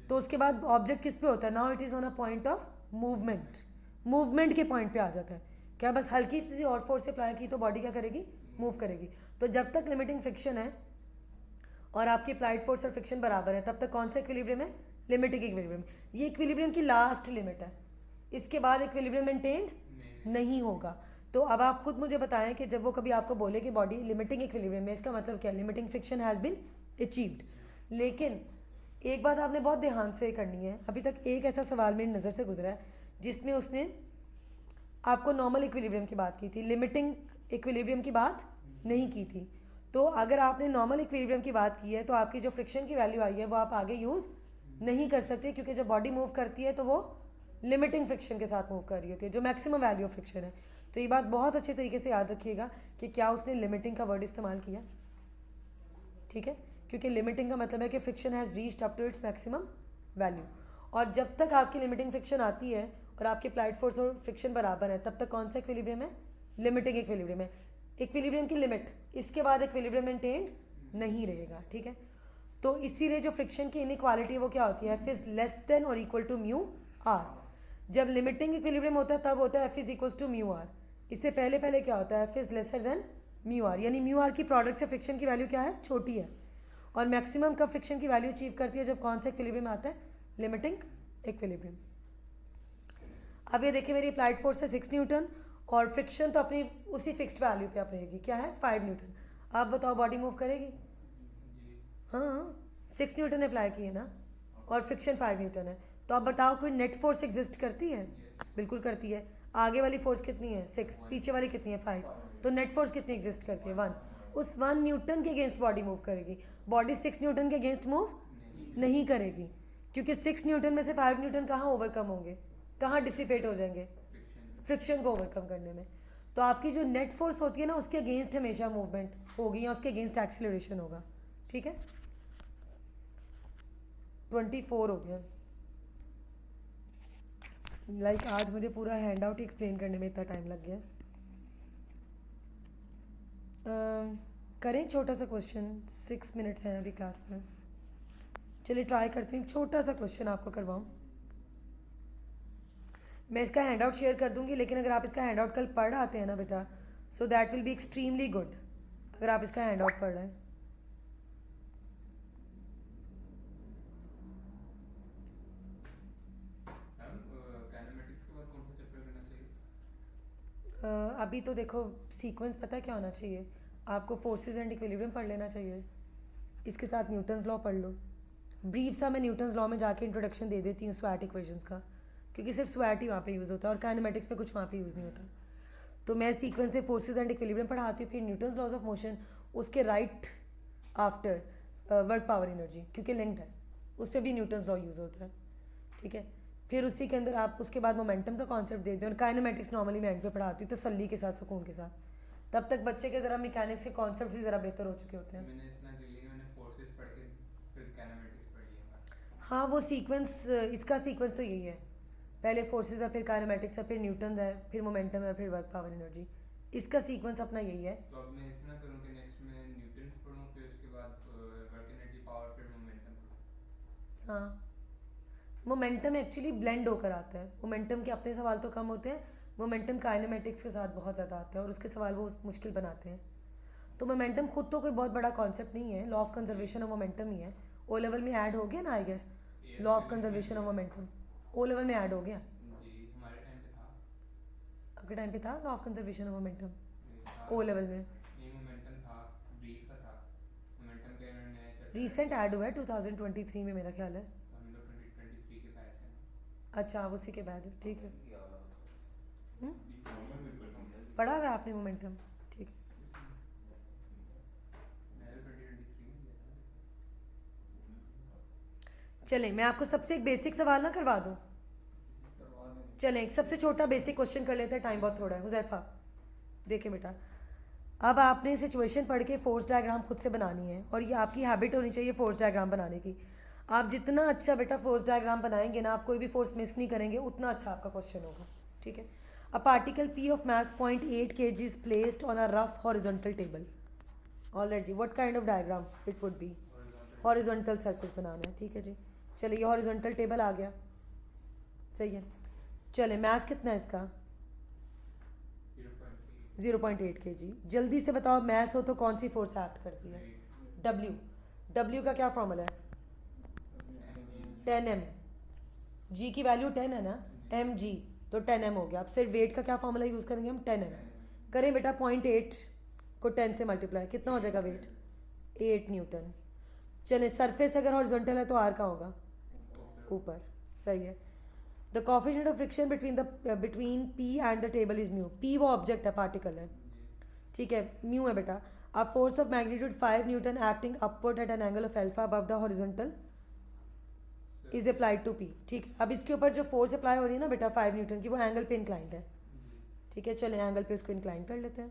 तो उसके बाद ऑब्जेक्ट किस पे होता है? Now it is on a point of movement. Movement के पॉइंट पे आ जाता है। क्या बस हल्की सी और फोर्स अप्लाई की तो बॉडी क्या करेगी? मूव करेगी। तो जब तक लिमिटिंग फ्रिक्शन है और आपकी अप्लाइड फोर्स और फ्रिक्शन बराबर है, तब तक कौन सा इक्विलिब्रियम है? Limiting equilibrium. ये इक्विलिब्रियम की लास्ट लिमिट है, इसके बाद इक्विलिब्रियम मेंटेन्ड नहीं होगा। तो अब आप खुद मुझे बताएं कि जब वो कभी आपको बोले कि बॉडी लिमिटिंग इक्विलिब्रियम में, इसका मतलब क्या? Limiting friction has been achieved. लेकिन एक बात आपने बहुत ध्यान से करनी है, अभी तक एक ऐसा सवाल मेरी नज़र से गुजरा है जिसमें उसने आपको नॉर्मल इक्विलिब्रियम की बात की थी, लिमिटिंग इक्विलिब्रियम की बात नहीं की थी। तो अगर आपने नॉर्मल इक्विलिब्रियम की बात की है तो आपकी जो फ्रिक्शन की वैल्यू आई है वो आप आगे यूज़ नहीं कर सकते, क्योंकि जब बॉडी मूव करती है तो वो लिमिटिंग फ्रिक्शन के साथ मूव कर रही होती है, जो मैक्सिमम वैल्यू ऑफ फ्रिक्शन है। तो ये बात बहुत अच्छे तरीके से याद रखिएगा कि क्या उसने लिमिटिंग का वर्ड इस्तेमाल किया, ठीक है। क्योंकि लिमिटिंग का मतलब है कि friction has reached up to its maximum value, और जब तक आपकी लिमिटिंग फ्रिक्शन आती है और आपकी अप्लाइड फोर्स और फ्रिक्शन बराबर है, तब तक कौन सा इक्विलिब्रियम है? लिमिटिंग इक्विलिब्रियम है। इक्विलिब्रियम की लिमिट, इसके बाद इक्विलिब्रियम मेंटेन्ड नहीं रहेगा, ठीक है। तो इसीलिए जो फ्रिक्शन की इनइक्वालिटी है वो क्या होती है? एफ इज लेस देन और इक्वल टू म्यू आर। जब लिमिटिंग इक्विलिब्रियम होता है तब होता है F is equal to mu R. इससे पहले पहले क्या होता है? F is lesser than mu R, यानी म्यू आर की प्रोडक्ट से फ्रिक्शन की वैल्यू क्या है? छोटी है। और मैक्सिमम कब फ्रिक्शन की वैल्यू अचीव करती है? जब कौन सा इक्विलिब्रियम आता है? Limiting equilibrium. अब ये देखिए मेरी अप्लाइड फोर्स है 6 न्यूटन और फ्रिक्शन तो अपनी उसी फिक्स्ड वैल्यू पे आप रहेगी, क्या है? 5 न्यूटन। आप बताओ बॉडी मूव करेगी? हाँ, 6 न्यूटन अप्लाई की है ना, और फ्रिक्शन 5 न्यूटन है। तो आप बताओ कोई नेट फोर्स एग्जिस्ट करती है? बिल्कुल करती है। आगे वाली फोर्स कितनी है? 6, पीछे वाली कितनी है? 5। तो नेट फोर्स कितनी एग्जिस्ट करती है? 1। उस 1 न्यूटन के अगेंस्ट बॉडी मूव करेगी। बॉडी 6 न्यूटन के अगेंस्ट मूव नहीं करेगी, क्योंकि 6 न्यूटन में से 5 न्यूटन कहाँ ओवरकम होंगे, कहाँ डिसिपेट हो जाएंगे? फ्रिक्शन को ओवरकम करने में। तो आपकी जो नेट फोर्स होती है ना, उसके अगेंस्ट हमेशा मूवमेंट होगी या उसके अगेंस्ट एक्सीलरेशन होगा, ठीक है। 24 हो गया। लाइक आज मुझे पूरा हैंड आउट ही एक्सप्लेन करने में इतना टाइम लग गया। करें छोटा सा क्वेश्चन, 6 मिनट्स हैं अभी क्लास में। चलिए ट्राई करती हूँ, छोटा सा क्वेश्चन आपको करवाऊँ। मैं इसका हैंड आउट शेयर कर दूंगी, लेकिन अगर आप इसका हैंड आउट कल पढ़ आते हैं ना बेटा, so that will be extremely good. अगर आप इसका हैंड आउट पढ़ रहे हैं अभी तो देखो सीक्वेंस पता है क्या होना चाहिए? आपको फोर्सेस एंड इक्विलिब्रियम पढ़ लेना चाहिए, इसके साथ न्यूटन्स लॉ पढ़ लो। ब्रीफ सा मैं न्यूटन्स लॉ में जाके इंट्रोडक्शन दे देती हूँ स्वैट इक्वेशंस का, क्योंकि सिर्फ स्वैट ही वहाँ पे यूज़ होता है और काइनेमेटिक्स में कुछ वहाँ पे यूज़ नहीं होता। तो मैं सीक्वेंस से फोर्सेस एंड इक्विलिब्रियम पढ़ाती हूँ, फिर न्यूटन्स लॉज ऑफ मोशन, उसके right after work power energy, क्योंकि लिंक्ड है, उसमें भी न्यूटन्स लॉ यूज़ होता है, ठीक है। फिर उसी के अंदर आप उसके बाद मोमेंटम का कॉन्सेप्ट देते हैं, और काइनेमेटिक्स नॉर्मली मैं एंड पे पढ़ाती हूँ तसल्ली के साथ, सुकून के साथ। तब तक बच्चे के ज़रा मैकेनिक्स के कॉन्सेप्ट भी ज़रा बेहतर हो चुके होते हैं। मैंने इतना के लिए मैंने फोर्सेस पढ़ के फिर काइनेमेटिक्स पढ़ लिया। हाँ, वो सीक्वेंस, इसका सीक्वेंस तो यही है, पहले फोर्सेस है, फिर काइनेमेटिक्स है, फिर न्यूटन है, फिर मोमेंटम है, फिर वर्क पावर एनर्जी। इसका सीक्वेंस अपना यही है। तो अब मैं इतना करूँ कि नेक्स्ट में न्यूटन पढ़ूँ, फिर उसके बाद वर्क एनर्जी, पावर, फिर मोमेंटम पढ़ूँ। हाँ, मोमेंटम एक्चुअली ब्लेंड होकर आता है, मोमेंटम के अपने सवाल तो कम होते हैं, मोमेंटम काइनेमेटिक्स के साथ बहुत ज़्यादा आता है और उसके सवाल वो मुश्किल बनाते हैं। तो मोमेंटम खुद तो कोई बहुत बड़ा कॉन्सेप्ट नहीं है, law of conservation of momentum ही है। ओ लेवल में ऐड हो गया ना, I guess, law of conservation of momentum O level में ऐड हो गया। जी, हमारे टाइम पे था। आपके टाइम पे था law of conservation of momentum नहीं था। ओ लेवल में? नहीं, मोमेंटम था, ब्रीफ का था। मोमेंटम के नए चैप्टर रीसेंट ऐड हुआ है 2023 में मेरा ख्याल है। हम लोग 2023 के बैच हैं। अच्छा, आप उसी के बाद, ठीक है। हम्म? पढ़ा हुआ है आपने मोमेंटम, ठीक है। मैंने 2023 में लिया था। चलें, मैं आपको सबसे एक बेसिक सवाल ना करवा दूँ। चलें, एक सबसे छोटा बेसिक क्वेश्चन कर लेते हैं, टाइम बहुत थोड़ा है। हुज़ैफा देखें बेटा, अब आपने सिचुएशन पढ़ के फोर्स डायग्राम खुद से बनानी है, और ये आपकी हैबिट होनी चाहिए फोर्स डायग्राम बनाने की। आप जितना अच्छा बेटा फोर्स डायग्राम बनाएंगे ना, आप कोई भी फोर्स मिस नहीं करेंगे, उतना अच्छा आपका क्वेश्चन होगा, ठीक है। A particle P of mass 0.8 kg is placed on a rough horizontal table. Alright जी, what kind of diagram it would be? Horizontal surface बनाना है, ठीक है जी। चलिए, ये हॉरिजॉन्टल टेबल आ गया, सही है। चले, मास कितना है इसका? 0.8 kg। जल्दी से बताओ, मास हो तो कौन सी फोर्स एक्ट करती है? W। W का क्या फॉर्मूला है? 10 m। G की वैल्यू 10 है ना, mg, तो 10 m हो गया। अब सिर्फ वेट का क्या फॉर्मूला यूज़ करेंगे हम? 10 m। करें बेटा, 0.8 को 10 से मल्टीप्लाई, कितना हो जाएगा वेट? 8 न्यूटन। चले, सरफेस अगर हॉरिजॉन्टल है तो आर का होगा ऊपर, सही है। The coefficient of friction between P and the table is mu. P वो ऑब्जेक्ट है, पार्टिकल है, ठीक है, म्यू है बेटा। A force of magnitude 5 newton acting upward at an angle of alpha above the horizontal is applied to P, ठीक है। अब इसके ऊपर जो फोर्स अप्लाई हो रही है ना बेटा 5 न्यूटन की, वो एंगल पे इंक्लाइंड है, ठीक है। चले, एंगल पे उसको इंक्लाइन कर लेते हैं।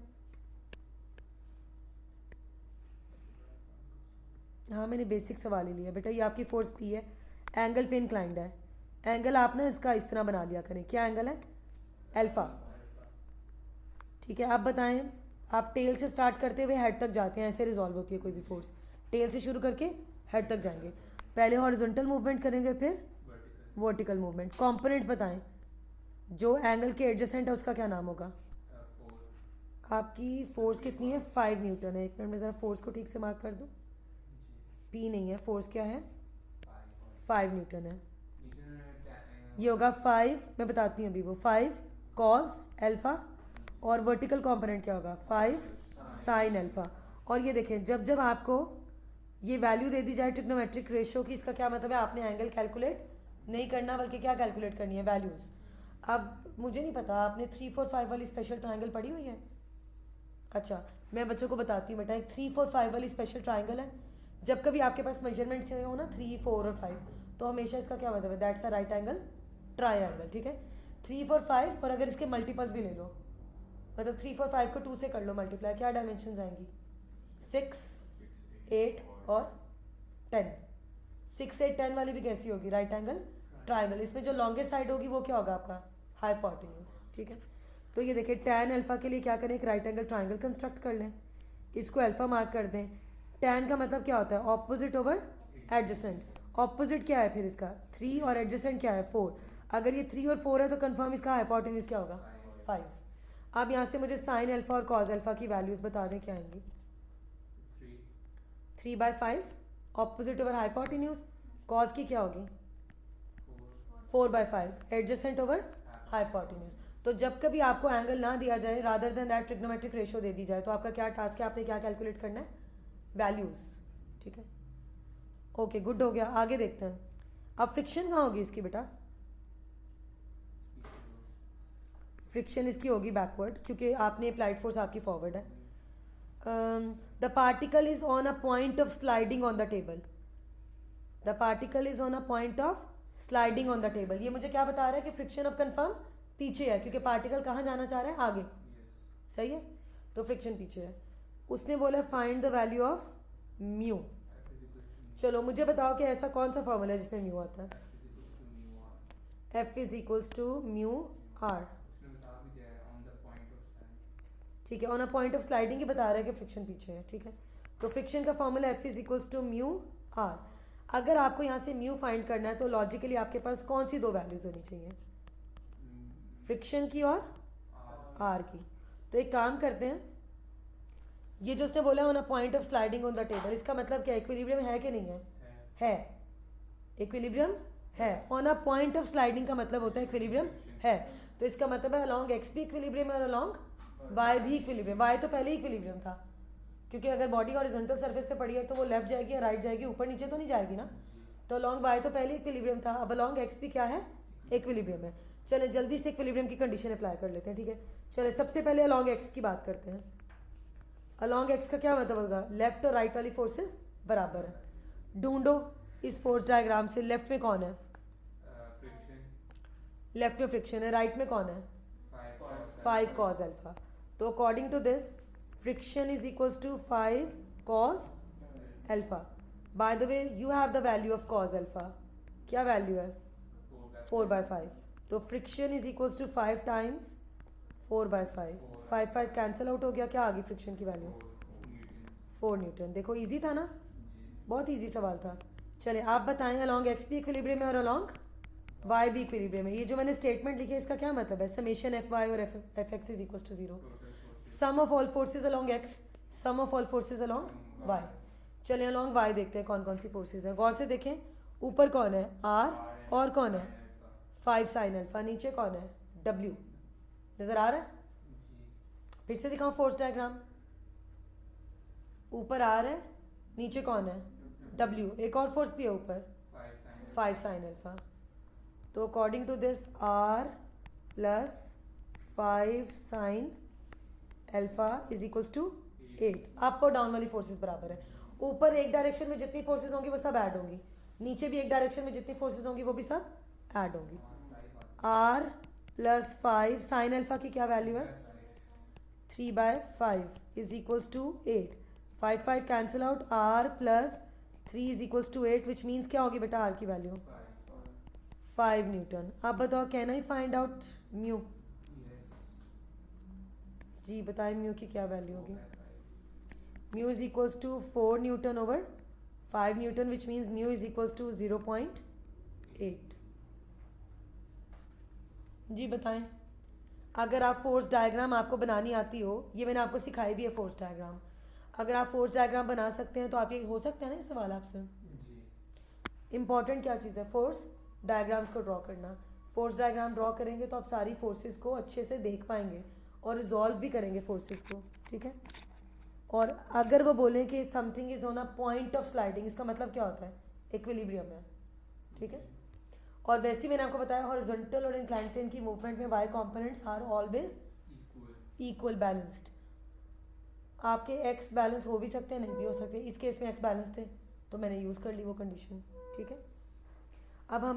हाँ, मैंने बेसिक सवाल ही लिया बेटा, ये आपकी फोर्स P है, एंगल पे इंक्लाइंड है। एंगल आप ना इसका इस तरह बना लिया करें, क्या एंगल है? अल्फा, ठीक है। आप बताएं, आप टेल से स्टार्ट करते हुए हेड तक जाते हैं, ऐसे रिजॉल्व होती है कोई भी फोर्स, टेल से शुरू करके हेड तक जाएंगे। पहले हॉरिजॉन्टल मूवमेंट करेंगे, फिर वर्टिकल मूवमेंट। कंपोनेंट्स बताएं, जो एंगल के एडजेसेंट है उसका क्या नाम होगा? आपकी फोर्स कितनी है? 5 न्यूटन है। एक मिनट में ज़रा फोर्स को ठीक से मार्क कर दूँ। P नहीं है, फोर्स क्या है? 5 न्यूटन है। ये होगा 5, मैं बताती हूँ अभी, वो 5 कॉस अल्फा, और वर्टिकल कंपोनेंट क्या होगा? 5 साइन अल्फा। और ये देखें, जब जब आपको ये वैल्यू दे दी जाए ट्रिग्नोमेट्रिक रेशियो की, इसका क्या मतलब है? आपने एंगल कैलकुलेट नहीं करना, बल्कि क्या कैलकुलेट करनी है? वैल्यूज़। अब मुझे नहीं पता, आपने 3, 4, 5 वाली स्पेशल ट्राइंगल पढ़ी हुई है? अच्छा, मैं बच्चों को बताती हूँ बेटा, एक 3, 4, 5 वाली स्पेशल ट्राइंगल है। जब कभी आपके पास मेजरमेंट चाहिए हो ना 3, 4 और 5, तो हमेशा इसका क्या मतलब है? That's a right angle triangle, ठीक है। 3, 4, 5, और अगर इसके मल्टीपल्स भी ले लो, मतलब 3, 4, 5 को 2 से कर लो मल्टीप्लाई, क्या डायमेंशन आएंगी? 6, 8 और 10। 6, 8, 10 वाली भी कैसी होगी? Right angle triangle. इसमें जो लॉन्गेस्ट साइड होगी वो क्या होगा? आपका हाइपोटेन्यूज, ठीक है। तो ये देखिए, tan अल्फा के लिए क्या करें? एक राइट एंगल ट्राइंगल कंस्ट्रक्ट कर लें, इसको अल्फा मार्क कर दें। tan का मतलब क्या होता है? Opposite over adjacent. ऑपोजिट क्या है फिर इसका? 3, और एडजेसेंट क्या है? 4। अगर ये 3 और 4 है तो कंफर्म इसका हाइपोटेन्यूज क्या होगा? 5। अब यहाँ से मुझे साइन अल्फा और कॉज अल्फा की वैल्यूज़ बता दें, क्या आएंगी? 3/5 ऑपोजिट ओवर हाइपोटेन्यूज। कॉज की क्या होगी? 4/5 एडजेसेंट ओवर हाइपोटेन्यूज। तो जब कभी आपको एंगल ना दिया जाए, rather than that trigonometric ratio दे दी जाए, तो आपका क्या टास्क है, आपने क्या कैलकुलेट करना है, वैल्यूज। ठीक है, ओके गुड, हो गया। आगे देखते हैं। अब फ्रिक्शन कहाँ होगी इसकी बेटा? फ्रिक्शन इसकी होगी बैकवर्ड, क्योंकि आपने अप्लाइड फोर्स आपकी फॉरवर्ड है। The particle is on a point of sliding on the table. The particle is on a point of sliding on the table. ये मुझे क्या बता रहा है कि फ्रिक्शन अब कंफर्म पीछे है, क्योंकि पार्टिकल कहाँ जाना चाह रहा है, आगे। सही है, तो फ्रिक्शन पीछे है। उसने बोला find the value of mu. चलो मुझे बताओ कि ऐसा कौन सा फॉर्मूला है जिसमें म्यू आता है? F is equals to mu R. ठीक है, on a point of sliding ही बता रहा है कि फ्रिक्शन पीछे है। ठीक है, तो फ्रिक्शन का formula F is equals to mu R. अगर आपको यहाँ से म्यू फाइंड करना है तो लॉजिकली आपके पास कौन सी दो वैल्यूज होनी चाहिए? फ्रिक्शन की और आर की। तो एक काम करते हैं, ये जो उसने बोला on a point of sliding on the table, इसका मतलब क्या, इक्विलिब्रियम है कि नहीं है? है, इक्विलिब्रियम है। On a point of sliding का मतलब होता है इक्विलिब्रियम है। तो इसका मतलब है अलॉन्ग एक्स भी इक्विलिब्रियम है और अलॉन्ग वाई भी इक्विलिब्रियम। वाई तो पहले ही इक्विलिब्रियम था, क्योंकि अगर बॉडी हॉरिजॉन्टल सरफेस पे पड़ी है तो वो लेफ्ट जाएगी या राइट जाएगी, ऊपर नीचे तो नहीं जाएगी ना। तो अलॉन्ग वाई तो पहले इक्विलिब्रियम था, अब अलॉन्ग एक्स भी क्या है, इक्विलिब्रियम है। चले जल्दी से इक्विलिब्रियम की कंडीशन अप्लाई कर लेते हैं। ठीक है, चले सबसे पहले अलॉन्ग एक्स की बात करते हैं। अलॉन्ग एक्स का क्या मतलब होगा? लेफ्ट और राइट वाली फोर्सेस बराबर है। ढूंढो इस फोर्स डायग्राम से, लेफ्ट में कौन है? लेफ्ट में फ्रिक्शन है, राइट में कौन है? 5 cos अल्फा। तो according to this friction is equals to 5 cos alpha. By the way you have the value of cos alpha. क्या वैल्यू है? 4/5। तो friction is equals to 5 times 4/5। 5 cancel out हो गया, क्या आ गई फ्रिक्शन की वैल्यू? 4 न्यूटन। देखो इजी था ना, बहुत इजी सवाल था। चले आप बताएं, अलॉन्ग एक्स भी इक्विलिब्रियम है और अलॉन्ग वाई भी इक्विलिब्रियम है। ये जो मैंने स्टेटमेंट लिखी है इसका क्या मतलब है? समेशन एफ वाई और F x is equal to 0, sum of all forces along x, sum of all forces along y. चले अलॉन्ग वाई देखते हैं कौन कौन सी फोर्सेज है। गौर से देखें, ऊपर कौन है? आर, और कौन है? 5 साइन अल्फा। नीचे कौन है? डब्ल्यू। नजर आ रहा है? फिर से दिखाऊं फोर्स डायग्राम। ऊपर आर है, नीचे कौन है? डब्ल्यू। एक और फोर्स भी है ऊपर, 5 साइन अल्फा। तो according to this R plus 5 sine alpha is equals to 8। Up और डाउन वाली फोर्सेस बराबर है। ऊपर एक डायरेक्शन में जितनी फोर्सेस होंगी वो सब ऐड होंगी, नीचे भी एक डायरेक्शन में जितनी फोर्सेस होंगी वो भी सब ऐड होंगी। आर प्लस 5 साइन अल्फा की क्या वैल्यू है? 3/5 is equals to 8। 5 cancel out, R plus 3 is equals to 8, which means क्या होगी बेटा आर की वैल्यू? 5 न्यूटन। आप बताओ, can I find out mu? जी बताएं म्यू की क्या वैल्यू होगी? Mu is equals to 4 newton over 5 newton, which means mu is equals to 0.8। जी बताएं, अगर आप फोर्स डायग्राम आपको बनानी आती हो, ये मैंने आपको सिखाई भी है फोर्स डायग्राम, अगर आप फोर्स डायग्राम बना सकते हैं तो आप ये हो सकता है ना ये सवाल आपसे। इंपॉर्टेंट क्या चीज़ है? फोर्स डायग्राम्स को ड्रॉ करना। फोर्स डायग्राम ड्रॉ करेंगे तो आप सारी फोर्सेस को अच्छे से देख पाएंगे और रिजॉल्व भी करेंगे फोर्सेस को। ठीक है, और अगर वो बोलें कि something is on a point of sliding, इसका मतलब क्या होता है? इक्विलिब्रियम है। ठीक है, और वैसे ही मैंने आपको बताया हॉरिजॉन्टल और इंक्लाइंड प्लेन की मूवमेंट में y components are always equal balanced. आपके एक्स बैलेंस हो भी सकते हैं, नहीं भी हो सकते। इस केस में एक्स बैलेंस थे तो मैंने यूज़ कर ली वो कंडीशन। ठीक है, अब हमने